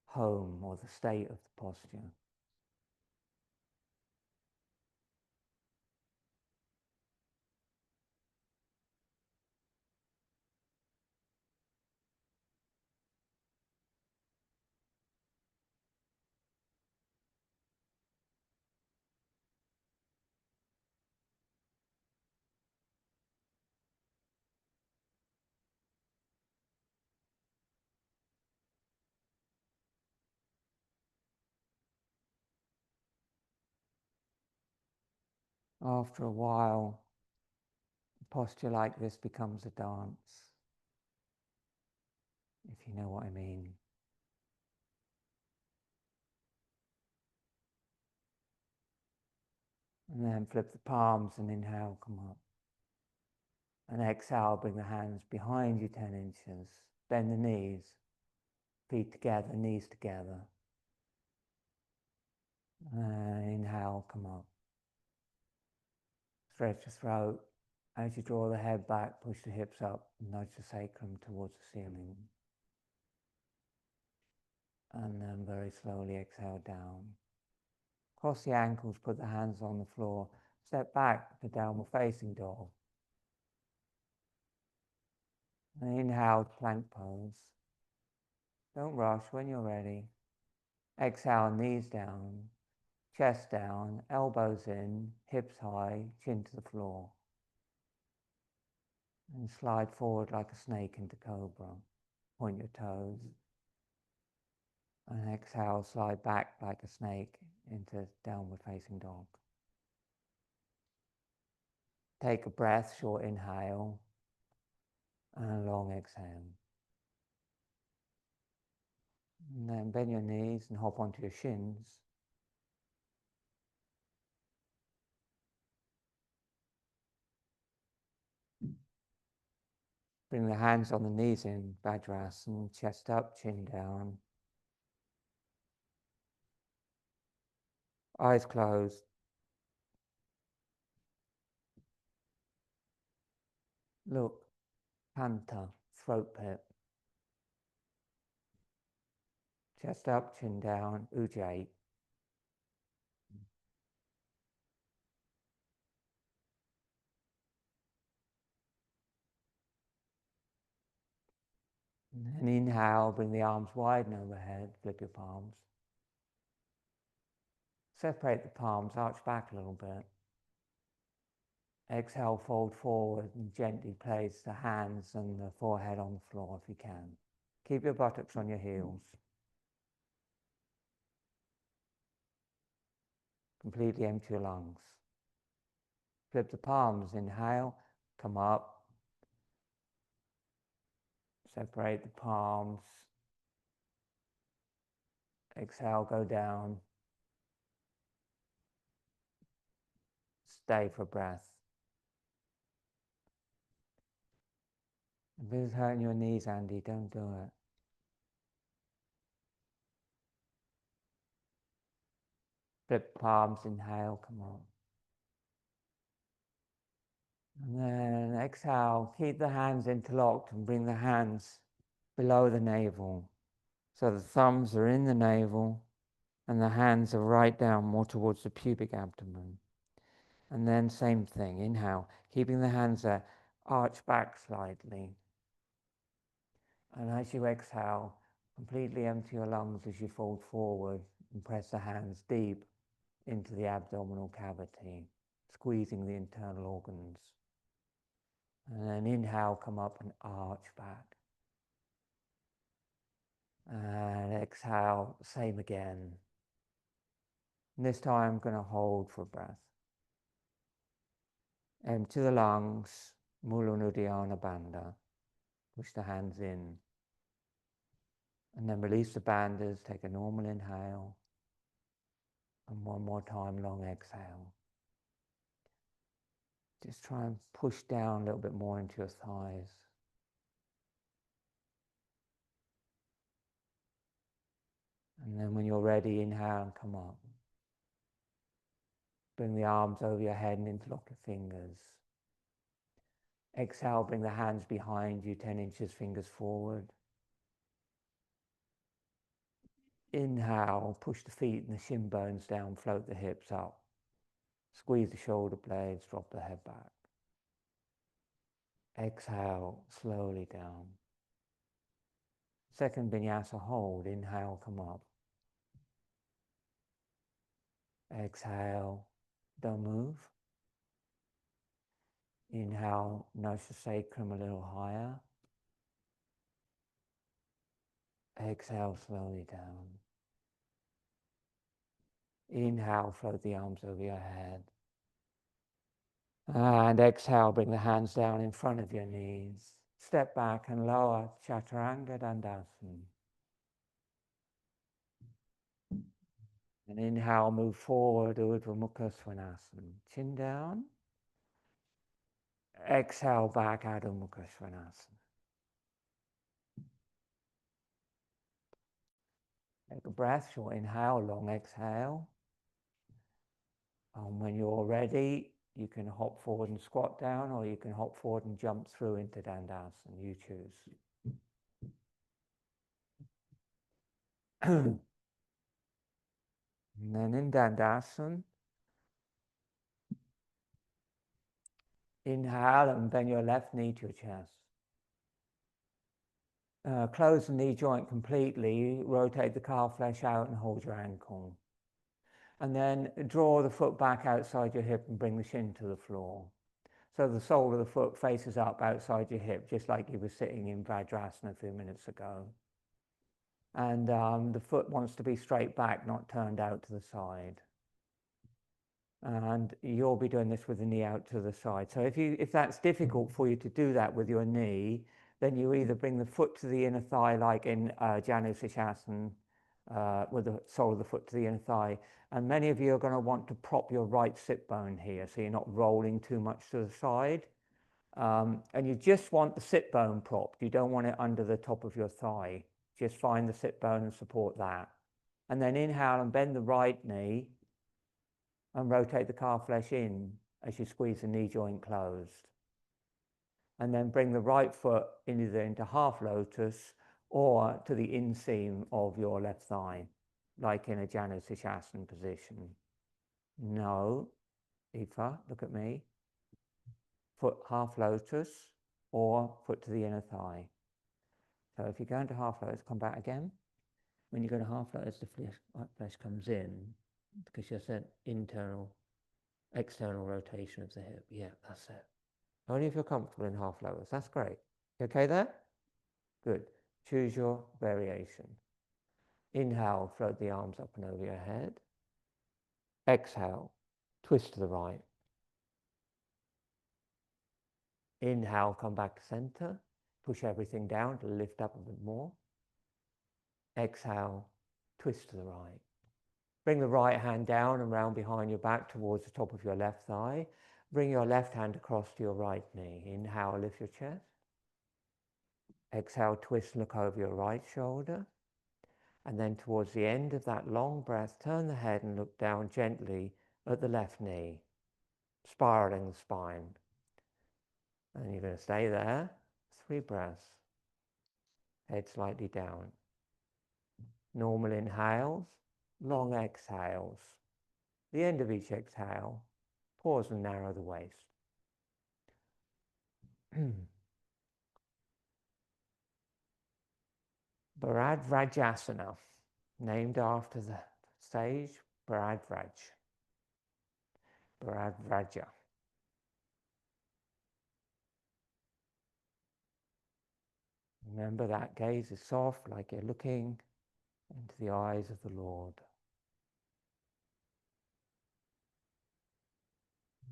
home or the state of the posture. After a while, a posture like this becomes a dance, if you know what I mean. And then flip the palms and inhale, come up. And exhale, bring the hands behind you 10 inches. Bend the knees, feet together, knees together. Inhale, come up. Stretch the throat. As you draw the head back, push the hips up, nudge the sacrum towards the ceiling. And then very slowly exhale down. Cross the ankles, put the hands on the floor. Step back to downward facing dog. And inhale, plank pose. Don't rush when you're ready. Exhale, knees down, chest down, elbows in, hips high, chin to the floor. And slide forward like a snake into cobra. Point your toes. And exhale, slide back like a snake into downward facing dog. Take a breath, short inhale, and a long exhale. And then bend your knees and hop onto your shins. Bring the hands on the knees in Vajrasana, chest up, chin down. Eyes closed. Look, Panta, throat pit. Chest up, chin down, Ujjayi. And inhale, bring the arms wide and overhead, flip your palms. Separate the palms, arch back a little bit. Exhale, fold forward and gently place the hands and the forehead on the floor if you can. Keep your buttocks on your heels. Completely empty your lungs. Flip the palms, inhale, come up. Separate the palms. Exhale, go down. Stay for breath. If it's hurting your knees, Andy, don't do it. Flip palms, inhale, come on. And then exhale, keep the hands interlocked and bring the hands below the navel. So the thumbs are in the navel and the hands are right down more towards the pubic abdomen. And then same thing, inhale, keeping the hands there, arch back slightly. And as you exhale, completely empty your lungs as you fold forward and press the hands deep into the abdominal cavity, squeezing the internal organs. And then inhale, come up and arch back. And exhale, same again. And this time I'm going to hold for breath. Empty the lungs, Mula Uddiyana Bandha. Push the hands in. And then release the bandhas, take a normal inhale. And one more time, long exhale. Just try and push down a little bit more into your thighs. And then when you're ready, inhale and come up. Bring the arms over your head and interlock your fingers. Exhale, bring the hands behind you, 10 inches, fingers forward. Inhale, push the feet and the shin bones down, float the hips up. Squeeze the shoulder blades, drop the head back. Exhale, slowly down. Second vinyasa hold, inhale, come up. Exhale, don't move. Inhale, nose the sacrum a little higher. Exhale, slowly down. Inhale, float the arms over your head. And exhale, bring the hands down in front of your knees. Step back and lower, Chaturanga Dandasana. And inhale, move forward, Urdhva Mukha Svanasana. Chin down. Exhale, back, Adho Mukha Svanasana. Take a breath, short inhale, long exhale. And when you're ready, you can hop forward and squat down, or you can hop forward and jump through into Dandasana. You choose. And then in Dandasana, inhale and bend your left knee to your chest. Close the knee joint completely, rotate the calf flesh out and hold your ankle. And then draw the foot back outside your hip and bring the shin to the floor. So the sole of the foot faces up outside your hip, just like you were sitting in Vajrasana a few minutes ago. And the foot wants to be straight back, not turned out to the side. And you'll be doing this with the knee out to the side. So if that's difficult for you to do that with your knee, then you either bring the foot to the inner thigh, like in Janu Sirsasana, with the sole of the foot to the inner thigh. And many of you are going to want to prop your right sit bone here, so you're not rolling too much to the side. And you just want the sit bone propped. You don't want it under the top of your thigh. Just find the sit bone and support that. And then inhale and bend the right knee and rotate the calf flesh in as you squeeze the knee joint closed. And then bring the right foot either into half lotus or to the inseam of your left thigh, like in a Janusishasana position. No, Aoife, look at me. Foot half lotus or foot to the inner thigh. So if you go into half lotus, come back again. When you go to half lotus, the flesh comes in because you said external rotation of the hip. Yeah, that's it. Only if you're comfortable in half lotus. That's great. You okay there? Good. Choose your variation. Inhale, float the arms up and over your head. Exhale, twist to the right. Inhale, come back to center. Push everything down to lift up a bit more. Exhale, twist to the right. Bring the right hand down and round behind your back towards the top of your left thigh. Bring your left hand across to your right knee. Inhale, lift your chest. Exhale, twist and look over your right shoulder. And then towards the end of that long breath, turn the head and look down gently at the left knee, spiraling the spine. And you're going to stay there, 3 breaths. Head slightly down. Normal inhales, long exhales. The end of each exhale, pause and narrow the waist. Bharadvajasana, named after the sage Bharadvaj. Bharadvaja. Remember that gaze is soft, like you're looking into the eyes of the Lord.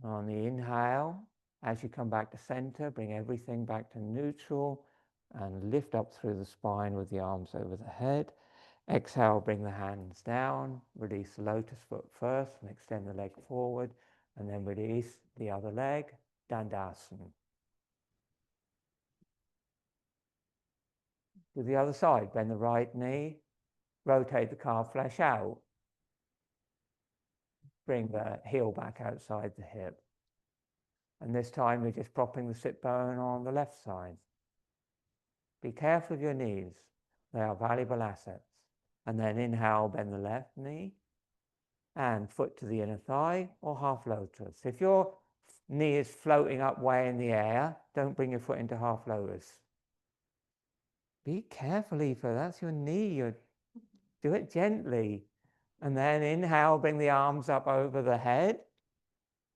On the inhale, as you come back to center, bring everything back to neutral and lift up through the spine with the arms over the head. Exhale, bring the hands down, release the lotus foot first and extend the leg forward, and then release the other leg, Dandasana. To the other side, bend the right knee, rotate the calf flesh out, bring the heel back outside the hip. And this time we're just propping the sit bone on the left side. Be careful of your knees. They are valuable assets. And then inhale, bend the left knee and foot to the inner thigh or half lotus. If your knee is floating up way in the air, don't bring your foot into half lotus. Be careful, Aoife, that's your knee. Do it gently. And then inhale, bring the arms up over the head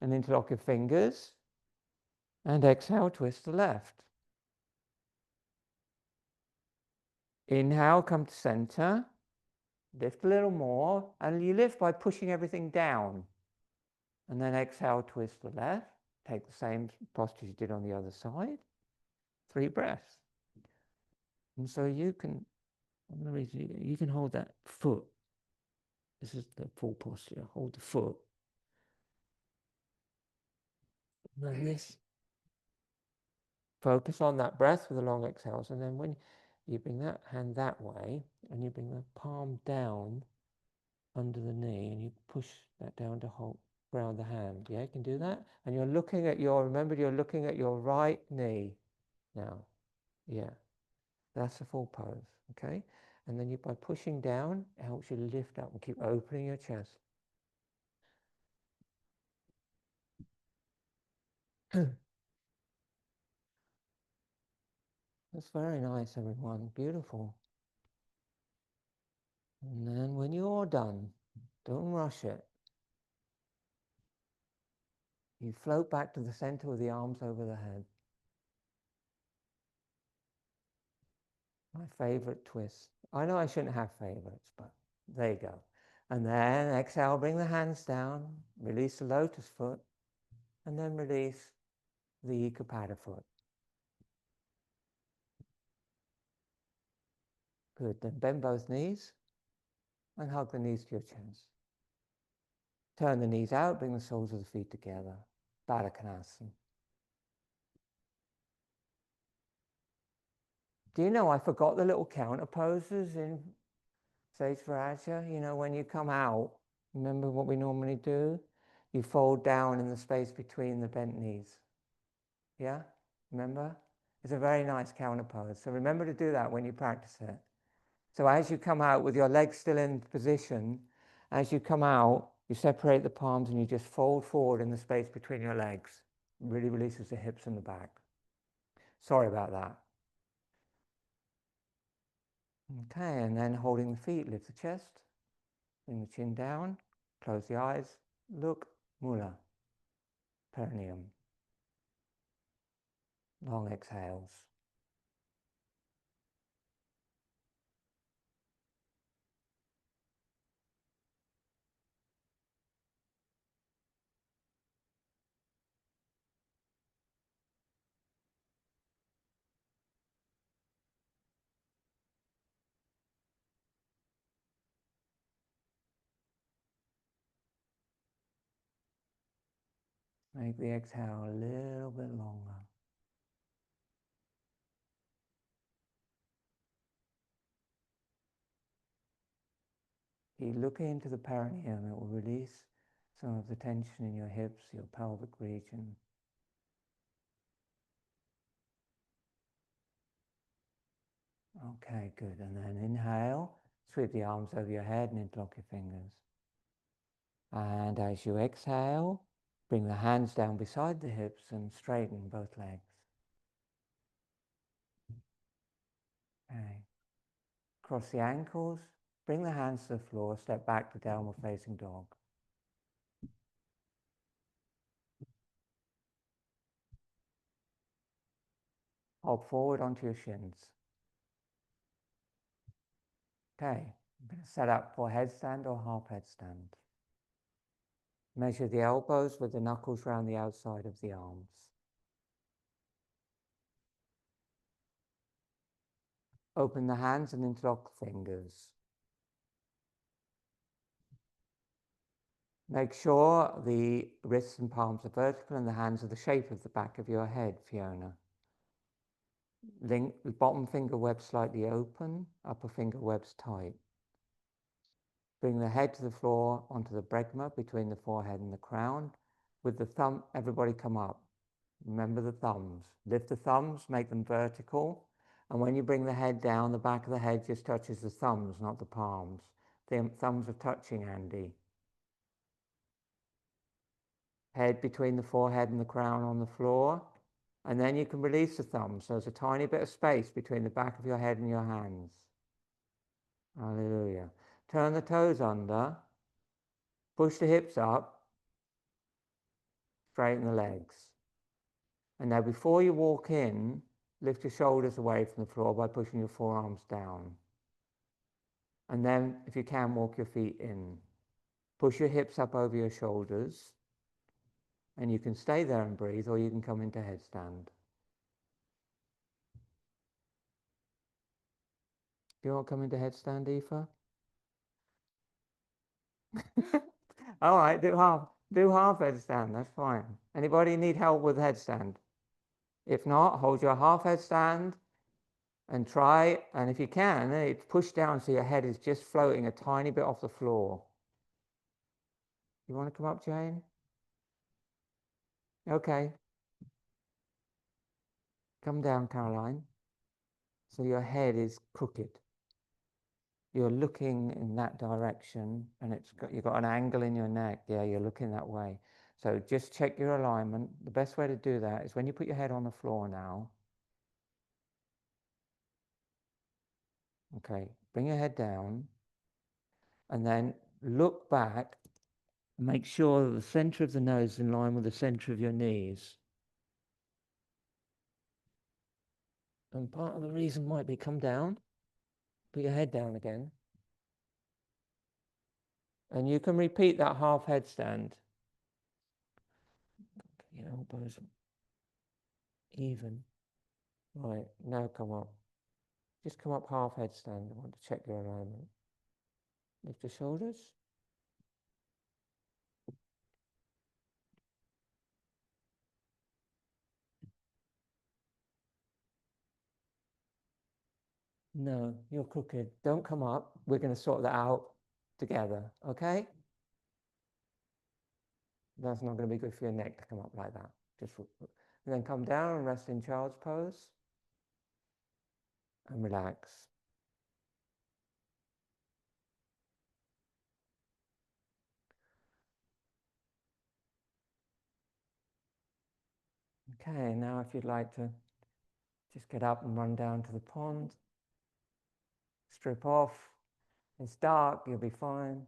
and interlock your fingers. And exhale, twist to left. Inhale, come to center. Lift a little more, and you lift by pushing everything down. And then exhale, twist to left. Take the same posture you did on the other side. 3 breaths. And so you can hold that foot. This is the full posture. Hold the foot. Like this. Focus on that breath with the long exhales. And then when you bring that hand that way, and you bring the palm down under the knee, and you push that down to hold, ground the hand. Yeah, you can do that. And you're looking at remember you're looking at your right knee now. Yeah, that's the full pose, okay? And then by pushing down, it helps you lift up and keep opening your chest. That's very nice, everyone. Beautiful. And then when you're done, don't rush it. You float back to the center with the arms over the head. My favorite twist. I know I shouldn't have favorites, but there you go. And then exhale, bring the hands down, release the lotus foot, and then release the Ekapada foot. Good. Then bend both knees and hug the knees to your chest. Turn the knees out, bring the soles of the feet together. Baddha Konasana. Do you know I forgot the little counter poses in Sage Viraja? You know, when you come out, remember what we normally do? You fold down in the space between the bent knees. Yeah? Remember? It's a very nice counter pose. So remember to do that when you practice it. So as you come out with your legs still in position, as you come out, you separate the palms and you just fold forward in the space between your legs. It really releases the hips and the back. Sorry about that. Okay, and then holding the feet, lift the chest, bring the chin down, close the eyes, look, mula, perineum. Long exhales. Make the exhale a little bit longer. Keep looking into the perineum, it will release some of the tension in your hips, your pelvic region. Okay, good. And then inhale, sweep the arms over your head and interlock your fingers. And as you exhale, bring the hands down beside the hips and straighten both legs. Okay. Cross the ankles, bring the hands to the floor, step back to downward facing dog. Hop forward onto your shins. Okay, I'm going to set up for headstand or half headstand. Measure the elbows with the knuckles around the outside of the arms. Open the hands and interlock the fingers. Make sure the wrists and palms are vertical and the hands are the shape of the back of your head, Fiona. Link the bottom finger web slightly open, upper finger webs tight. Bring the head to the floor onto the bregma between the forehead and the crown. With the thumb, everybody come up. Remember the thumbs. Lift the thumbs, make them vertical. And when you bring the head down, the back of the head just touches the thumbs, not the palms. The thumbs are touching, Andy. Head between the forehead and the crown on the floor. And then you can release the thumbs. So there's a tiny bit of space between the back of your head and your hands. Hallelujah. Turn the toes under. Push the hips up. Straighten the legs. And now before you walk in, lift your shoulders away from the floor by pushing your forearms down. And then, if you can, walk your feet in. Push your hips up over your shoulders. And you can stay there and breathe, or you can come into headstand. Do you want to come into headstand, Aoife? All right, do half headstand, that's fine. Anybody need help with headstand? If not, hold your half headstand and try, and if you can, push down so your head is just floating a tiny bit off the floor. You want to come up, Jane? Okay. Come down, Caroline. So your head is crooked. You're looking in that direction, and you've got an angle in your neck. Yeah, you're looking that way. So just check your alignment. The best way to do that is when you put your head on the floor now. Okay, bring your head down, and then look back. Make sure that the center of the nose is in line with the center of your knees. And part of the reason might be come down, put your head down again. And you can repeat that half headstand. Your elbows even. Right, now come up. Just come up half headstand. I want to check your alignment. Lift your shoulders. No, you're crooked. Don't come up. We're going to sort that out together, okay? That's not going to be good for your neck to come up like that. And then come down and rest in child's pose and relax. Okay, now if you'd like to just get up and run down to the pond, strip off. It's dark, you'll be fine.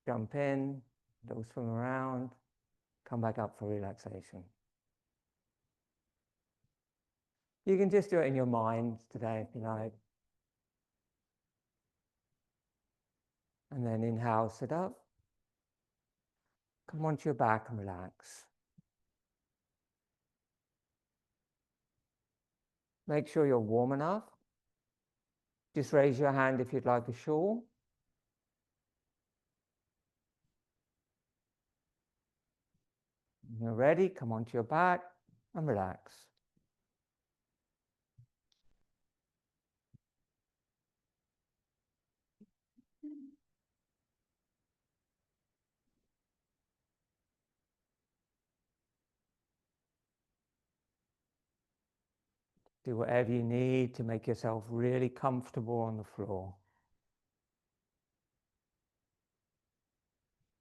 Jump in, go swim around, come back up for relaxation. You can just do it in your mind today if you like. And then inhale, sit up. Come onto your back and relax. Make sure you're warm enough. Just raise your hand if you'd like a shawl. When you're ready, come onto your back and relax. Do whatever you need to make yourself really comfortable on the floor.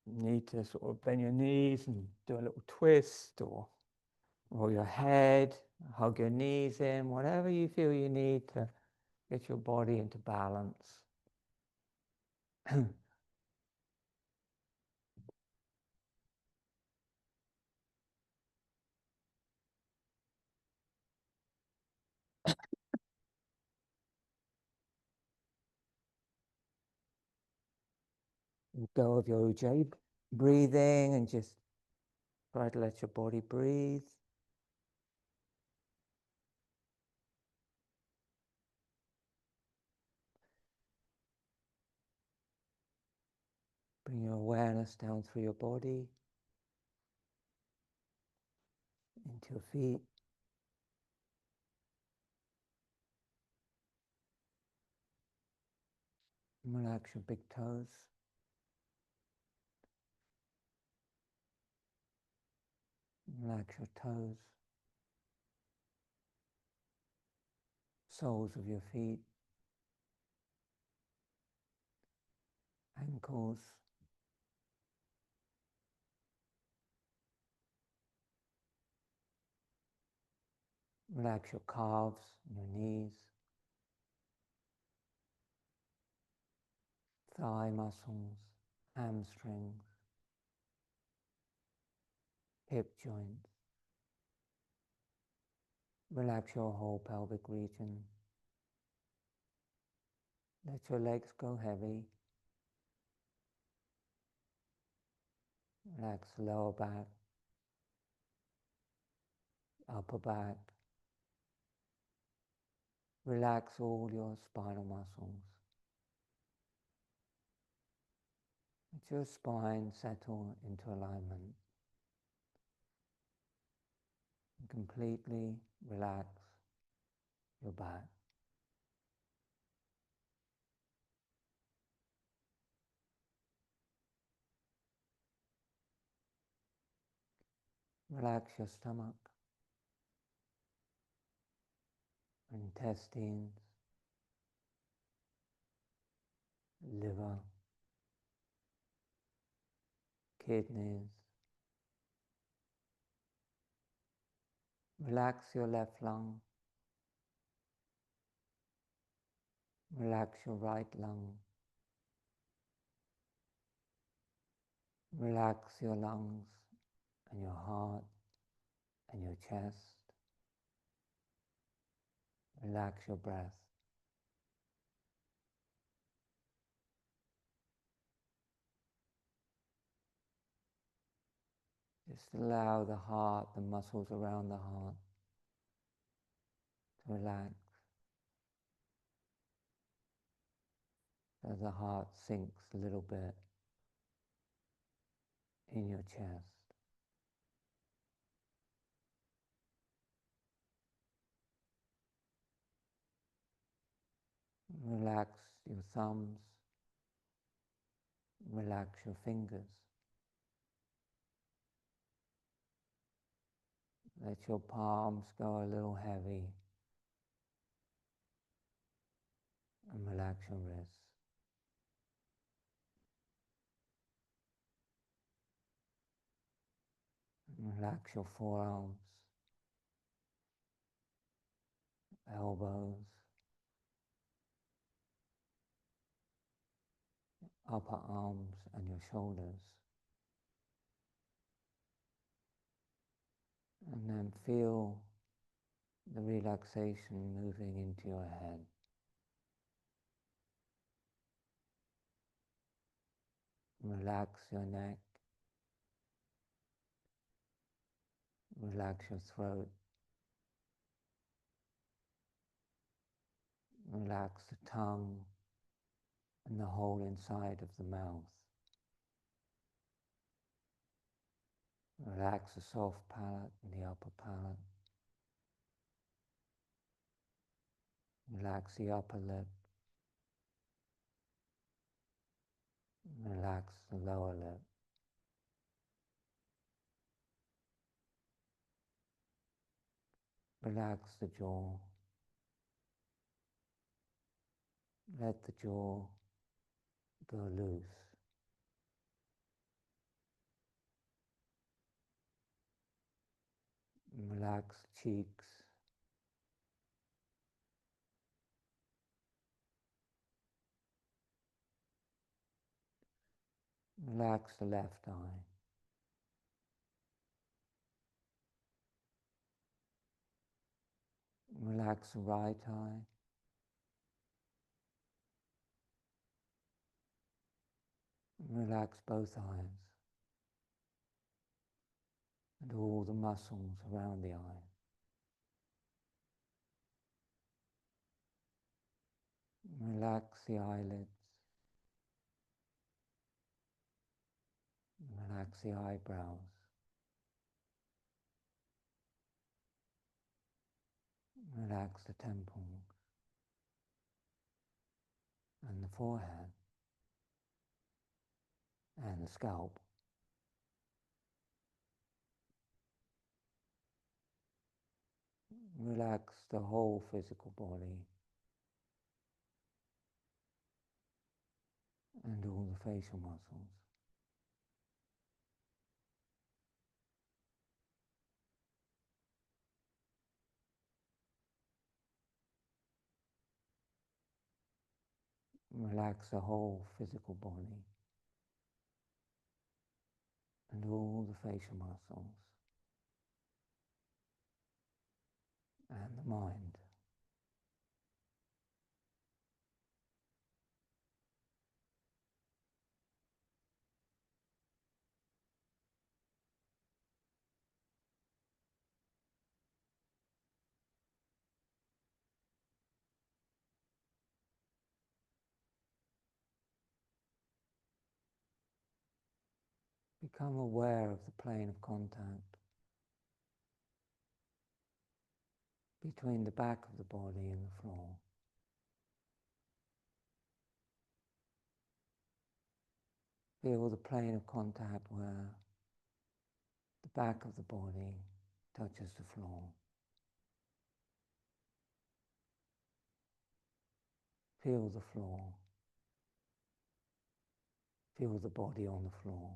You need to sort of bend your knees and do a little twist, or roll your head, hug your knees in, whatever you feel you need to get your body into balance. Let go of your Ujjayi breathing and just try to let your body breathe. Bring your awareness down through your body, into your feet. Relax your big toes. Relax your toes. Soles of your feet. Ankles. Relax your calves and your knees. Thigh muscles, hamstrings, hip joints. Relax your whole pelvic region. Let your legs go heavy. Relax lower back, upper back. Relax all your spinal muscles. Let your spine settle into alignment. And completely relax your back. Relax your stomach, intestines, liver, kidneys. Relax your left lung. Relax your right lung. Relax your lungs and your heart and your chest. Relax your breath. Just allow the heart, the muscles around the heart to relax as the heart sinks a little bit in your chest. Relax your thumbs, relax your fingers. Let your palms go a little heavy and relax your wrists. Relax your forearms, elbows, upper arms and your shoulders. And then feel the relaxation moving into your head. Relax your neck, relax your throat, relax the tongue and the whole inside of the mouth. Relax the soft palate and the upper palate. Relax the upper lip. Relax the lower lip. Relax the jaw. Let the jaw go loose. Relax the cheeks. Relax the left eye. Relax the right eye. Relax both eyes and all the muscles around the eye. Relax the eyelids. Relax the eyebrows. Relax the temples and the forehead and the scalp. Relax the whole physical body and all the facial muscles. Relax the whole physical body and all the facial muscles and the mind. Become aware of the plane of contact between the back of the body and the floor. Feel the plane of contact where the back of the body touches the floor. Feel the floor. Feel the body on the floor.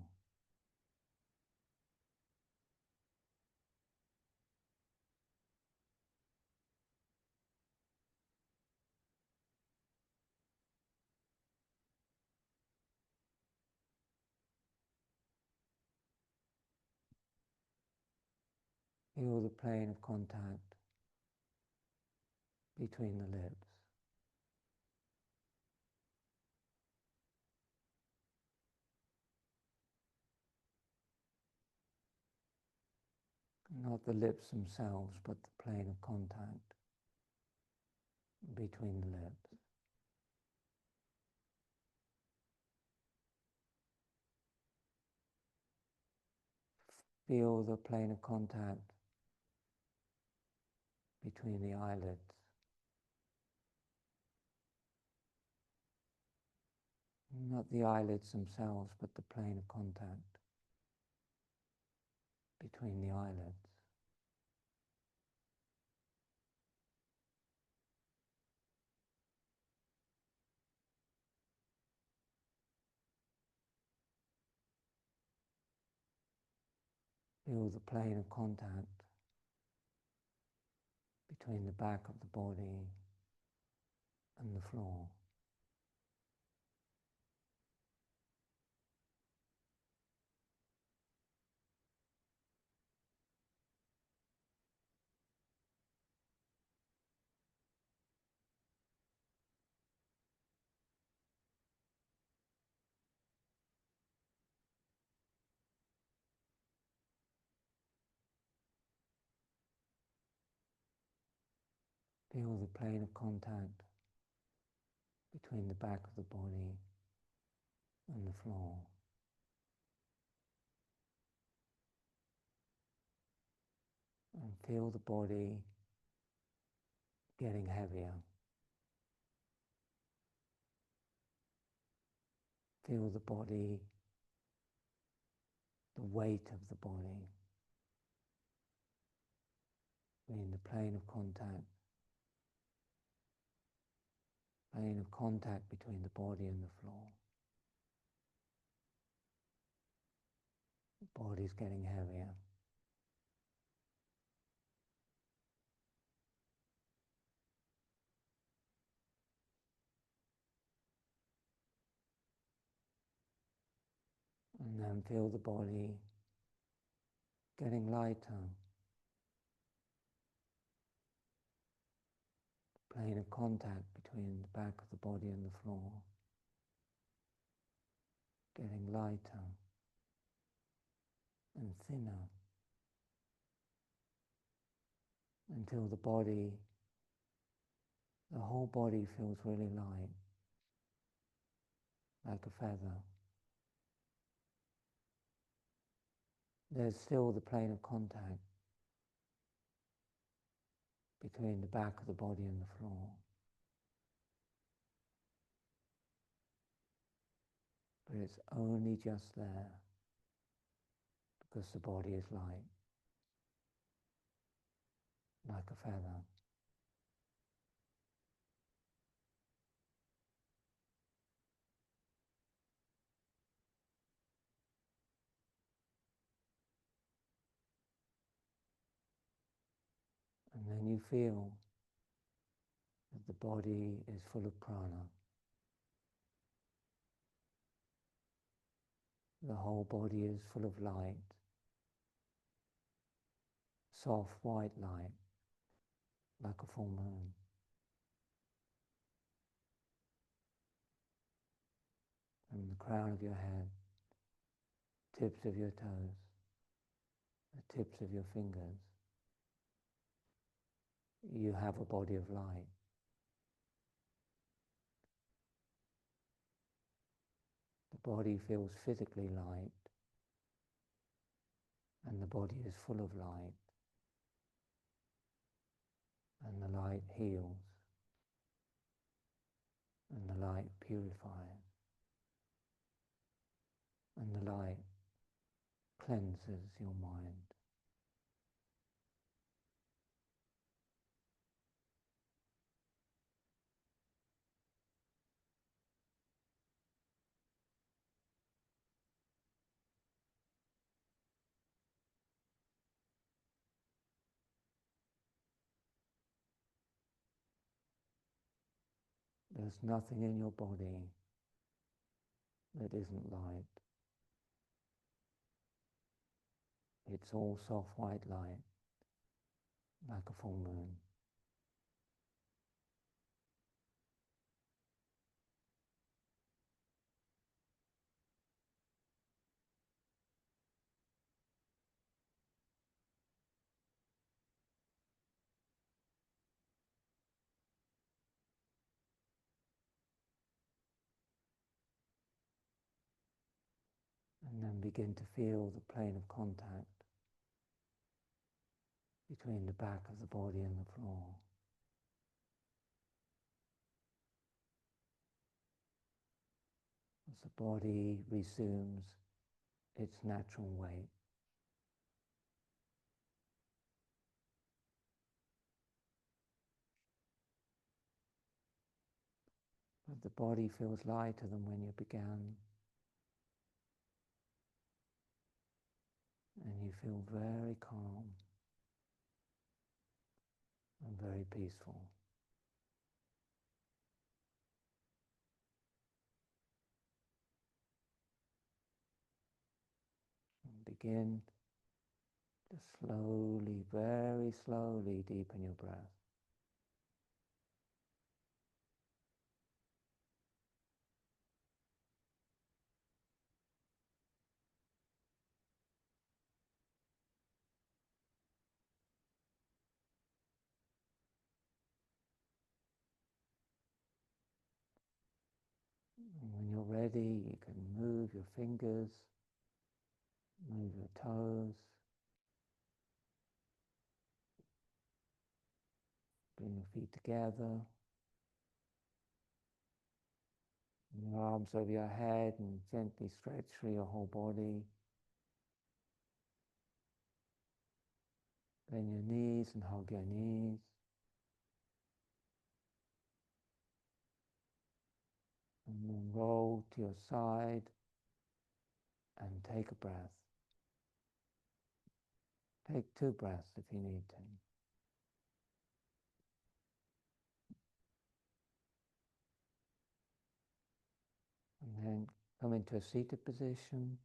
Feel the plane of contact between the lips. Not the lips themselves, but the plane of contact between the lips. Feel the plane of contact between the eyelids. Not the eyelids themselves, but the plane of contact between the eyelids. Feel the plane of contact between the back of the body and the floor. Feel the plane of contact between the back of the body and the floor. And feel the body getting heavier. Feel the body, the weight of the body in the plane of contact between the body and the floor. The body's getting heavier. And then feel the body getting lighter. Plane of contact between the back of the body and the floor getting lighter and thinner until the whole body feels really light, like a feather. There's still the plane of contact between the back of the body and the floor. But it's only just there because the body is light, like a feather. And then you feel that the body is full of prana. The whole body is full of light, soft white light, like a full moon. From the crown of your head, tips of your toes, the tips of your fingers, you have a body of light. The body feels physically light, and the body is full of light, and the light heals, and the light purifies, and the light cleanses your mind. There's nothing in your body that isn't light. It's all soft white light, like a full moon. And then begin to feel the plane of contact between the back of the body and the floor. as the body resumes its natural weight. But the body feels lighter than when you began, and you feel very calm and very peaceful. And begin to slowly, very slowly deepen your breath. And when you're ready, you can move your fingers, move your toes, bring your feet together, and your arms over your head, and gently stretch through your whole body. Bend your knees and hug your knees. And then roll to your side and take a breath. Take 2 breaths if you need to. And then come into a seated position.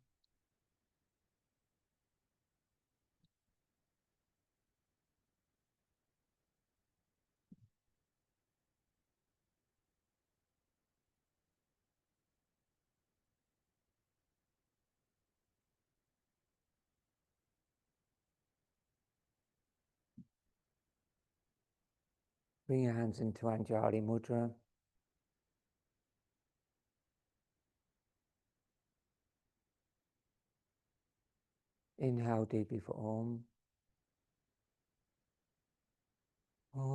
Bring your hands into Anjali Mudra. Inhale deeply for Om. Om.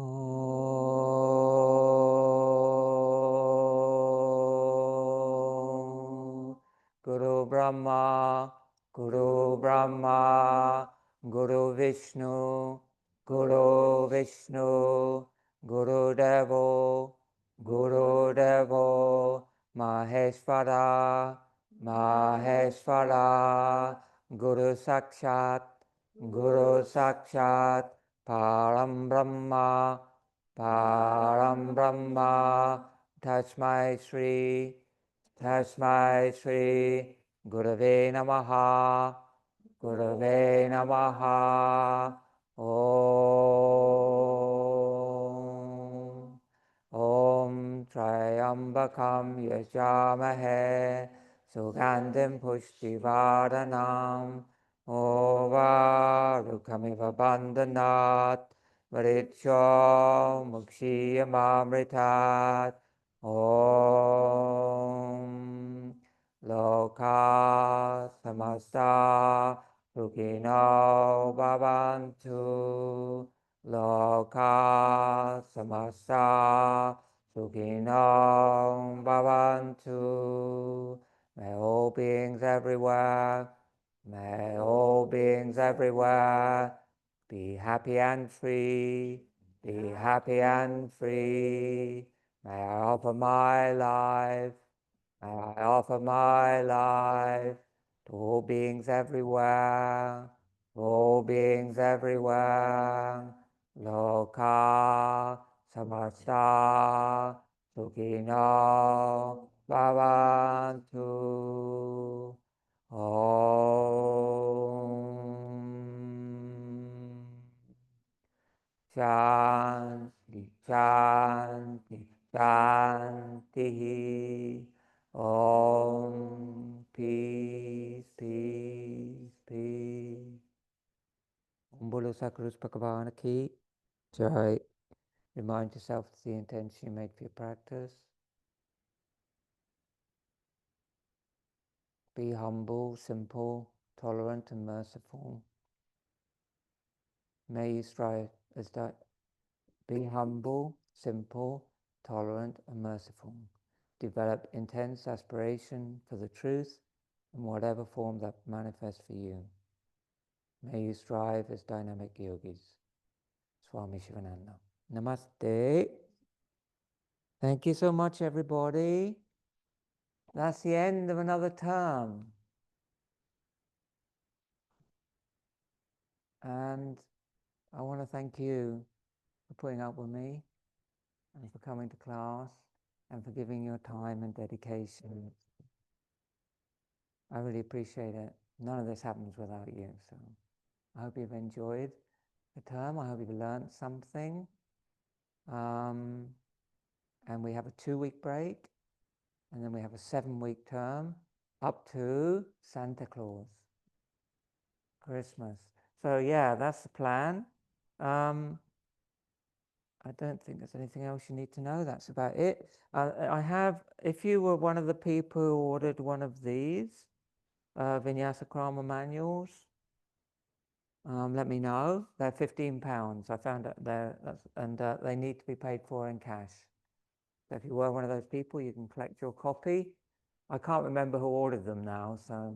Guru Brahma, Guru Brahma, Guru Vishnu, Guru Vishnu, Guru Devo, Guru Devo, Maheshvara, Maheshvara, Guru Sakshat, Guru Sakshat, Param Brahma, Param Brahma, Tasmai Shri, Tasmai Shri, Gurave Namaha, Gurave Namaha, Om. Om Trayambakam Yajamahe, Sugandhim Pushtivaranam, Ovarukamiva Bandhanat, Vriksho Mukshiyamamritat, Om Loka Samasta Sukino Bhavantu, Loka Samasta Sukino Bhavantu. May all beings everywhere, may all beings everywhere be happy and free, be happy and free. May I offer my life, may I offer my life to all beings everywhere, to all beings everywhere. Loka samasta sukhino bhavantu. Om. Shanti, Shanti, Shanti. Om. Peace, peace, peace. Om Bolo Sakarus Bhagavana Ki Jai. Remind yourself of the intention you made for your practice. Be humble, simple, tolerant and merciful. May you strive as that. Be humble, simple, tolerant and merciful. develop intense aspiration for the truth in whatever form that manifests for you. May you strive as dynamic yogis. Swami Shivananda. Namaste. Thank you so much, everybody. That's the end of another term. And I want to thank you for putting up with me and for coming to class and for giving your time and dedication. I really appreciate it. None of this happens without you. So I hope you've enjoyed the term. I hope you've learned something. And we have a 2-week break, and then we have a 7-week term up to Santa Claus, Christmas. So yeah, that's the plan. I don't think there's anything else you need to know. That's about it. I have, if you were one of the people who ordered one of these Vinyasa Krama manuals, let me know. They're £15. I found out there, and they need to be paid for in cash. So if you were one of those people, you can collect your copy. I can't remember who ordered them now, so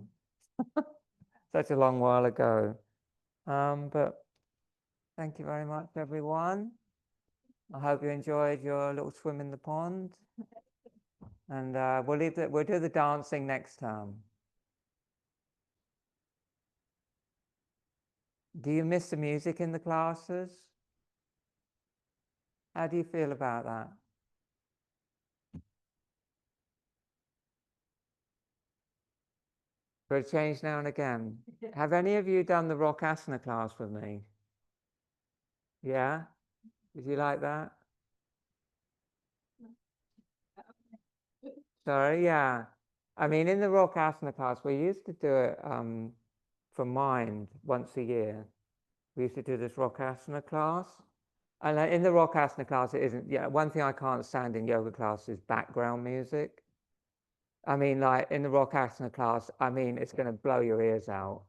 such a long while ago. But thank you very much, everyone. I hope you enjoyed your little swim in the pond. And we'll do the dancing next time. Do you miss the music in the classes? How do you feel about that? For a change now and again. Have any of you done the rock asana class with me? Yeah? Did you like that? Sorry, yeah. I mean, in the rock asana class, we used to do it for mind once a year. We used to do this rock asana class. And in the rock asana class, it isn't, yeah, one thing I can't stand in yoga class is background music. I mean, like in the rock asana class, I mean, it's going to blow your ears out,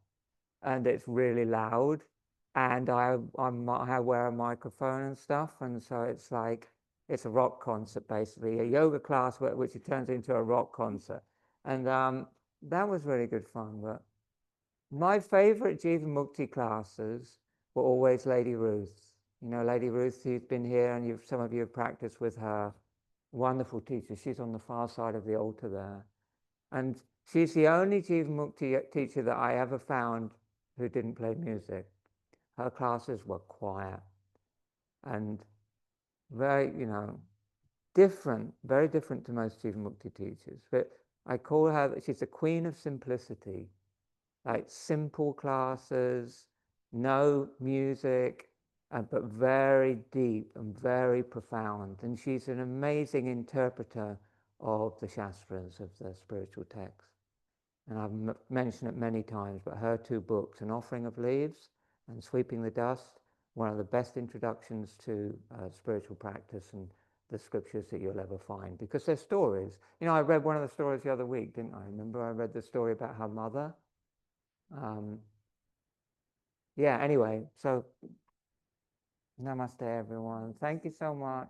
and it's really loud. And I wear a microphone and stuff, and so it's like it's a rock concert basically, a yoga class which it turns into a rock concert, and that was really good fun. But my favorite Jiva Mukti classes were always Lady Ruth. You know, Lady Ruth, who's been here, and some of you have practiced with her. Wonderful teacher. She's on the far side of the altar there. And she's the only Jiva Mukti teacher that I ever found who didn't play music. Her classes were quiet and very, different, very different to most Jiva Mukti teachers. But I call her, she's the queen of simplicity, like simple classes, no music, but very deep and very profound. And she's an amazing interpreter of the Shastras, of the spiritual texts. And I've mentioned it many times, but her 2 books, An Offering of Leaves and Sweeping the Dust, one of the best introductions to spiritual practice and the scriptures that you'll ever find, because they're stories. You know, I read one of the stories the other week, didn't I? Remember I read the story about her mother? Yeah, anyway, so namaste, everyone. Thank you so much.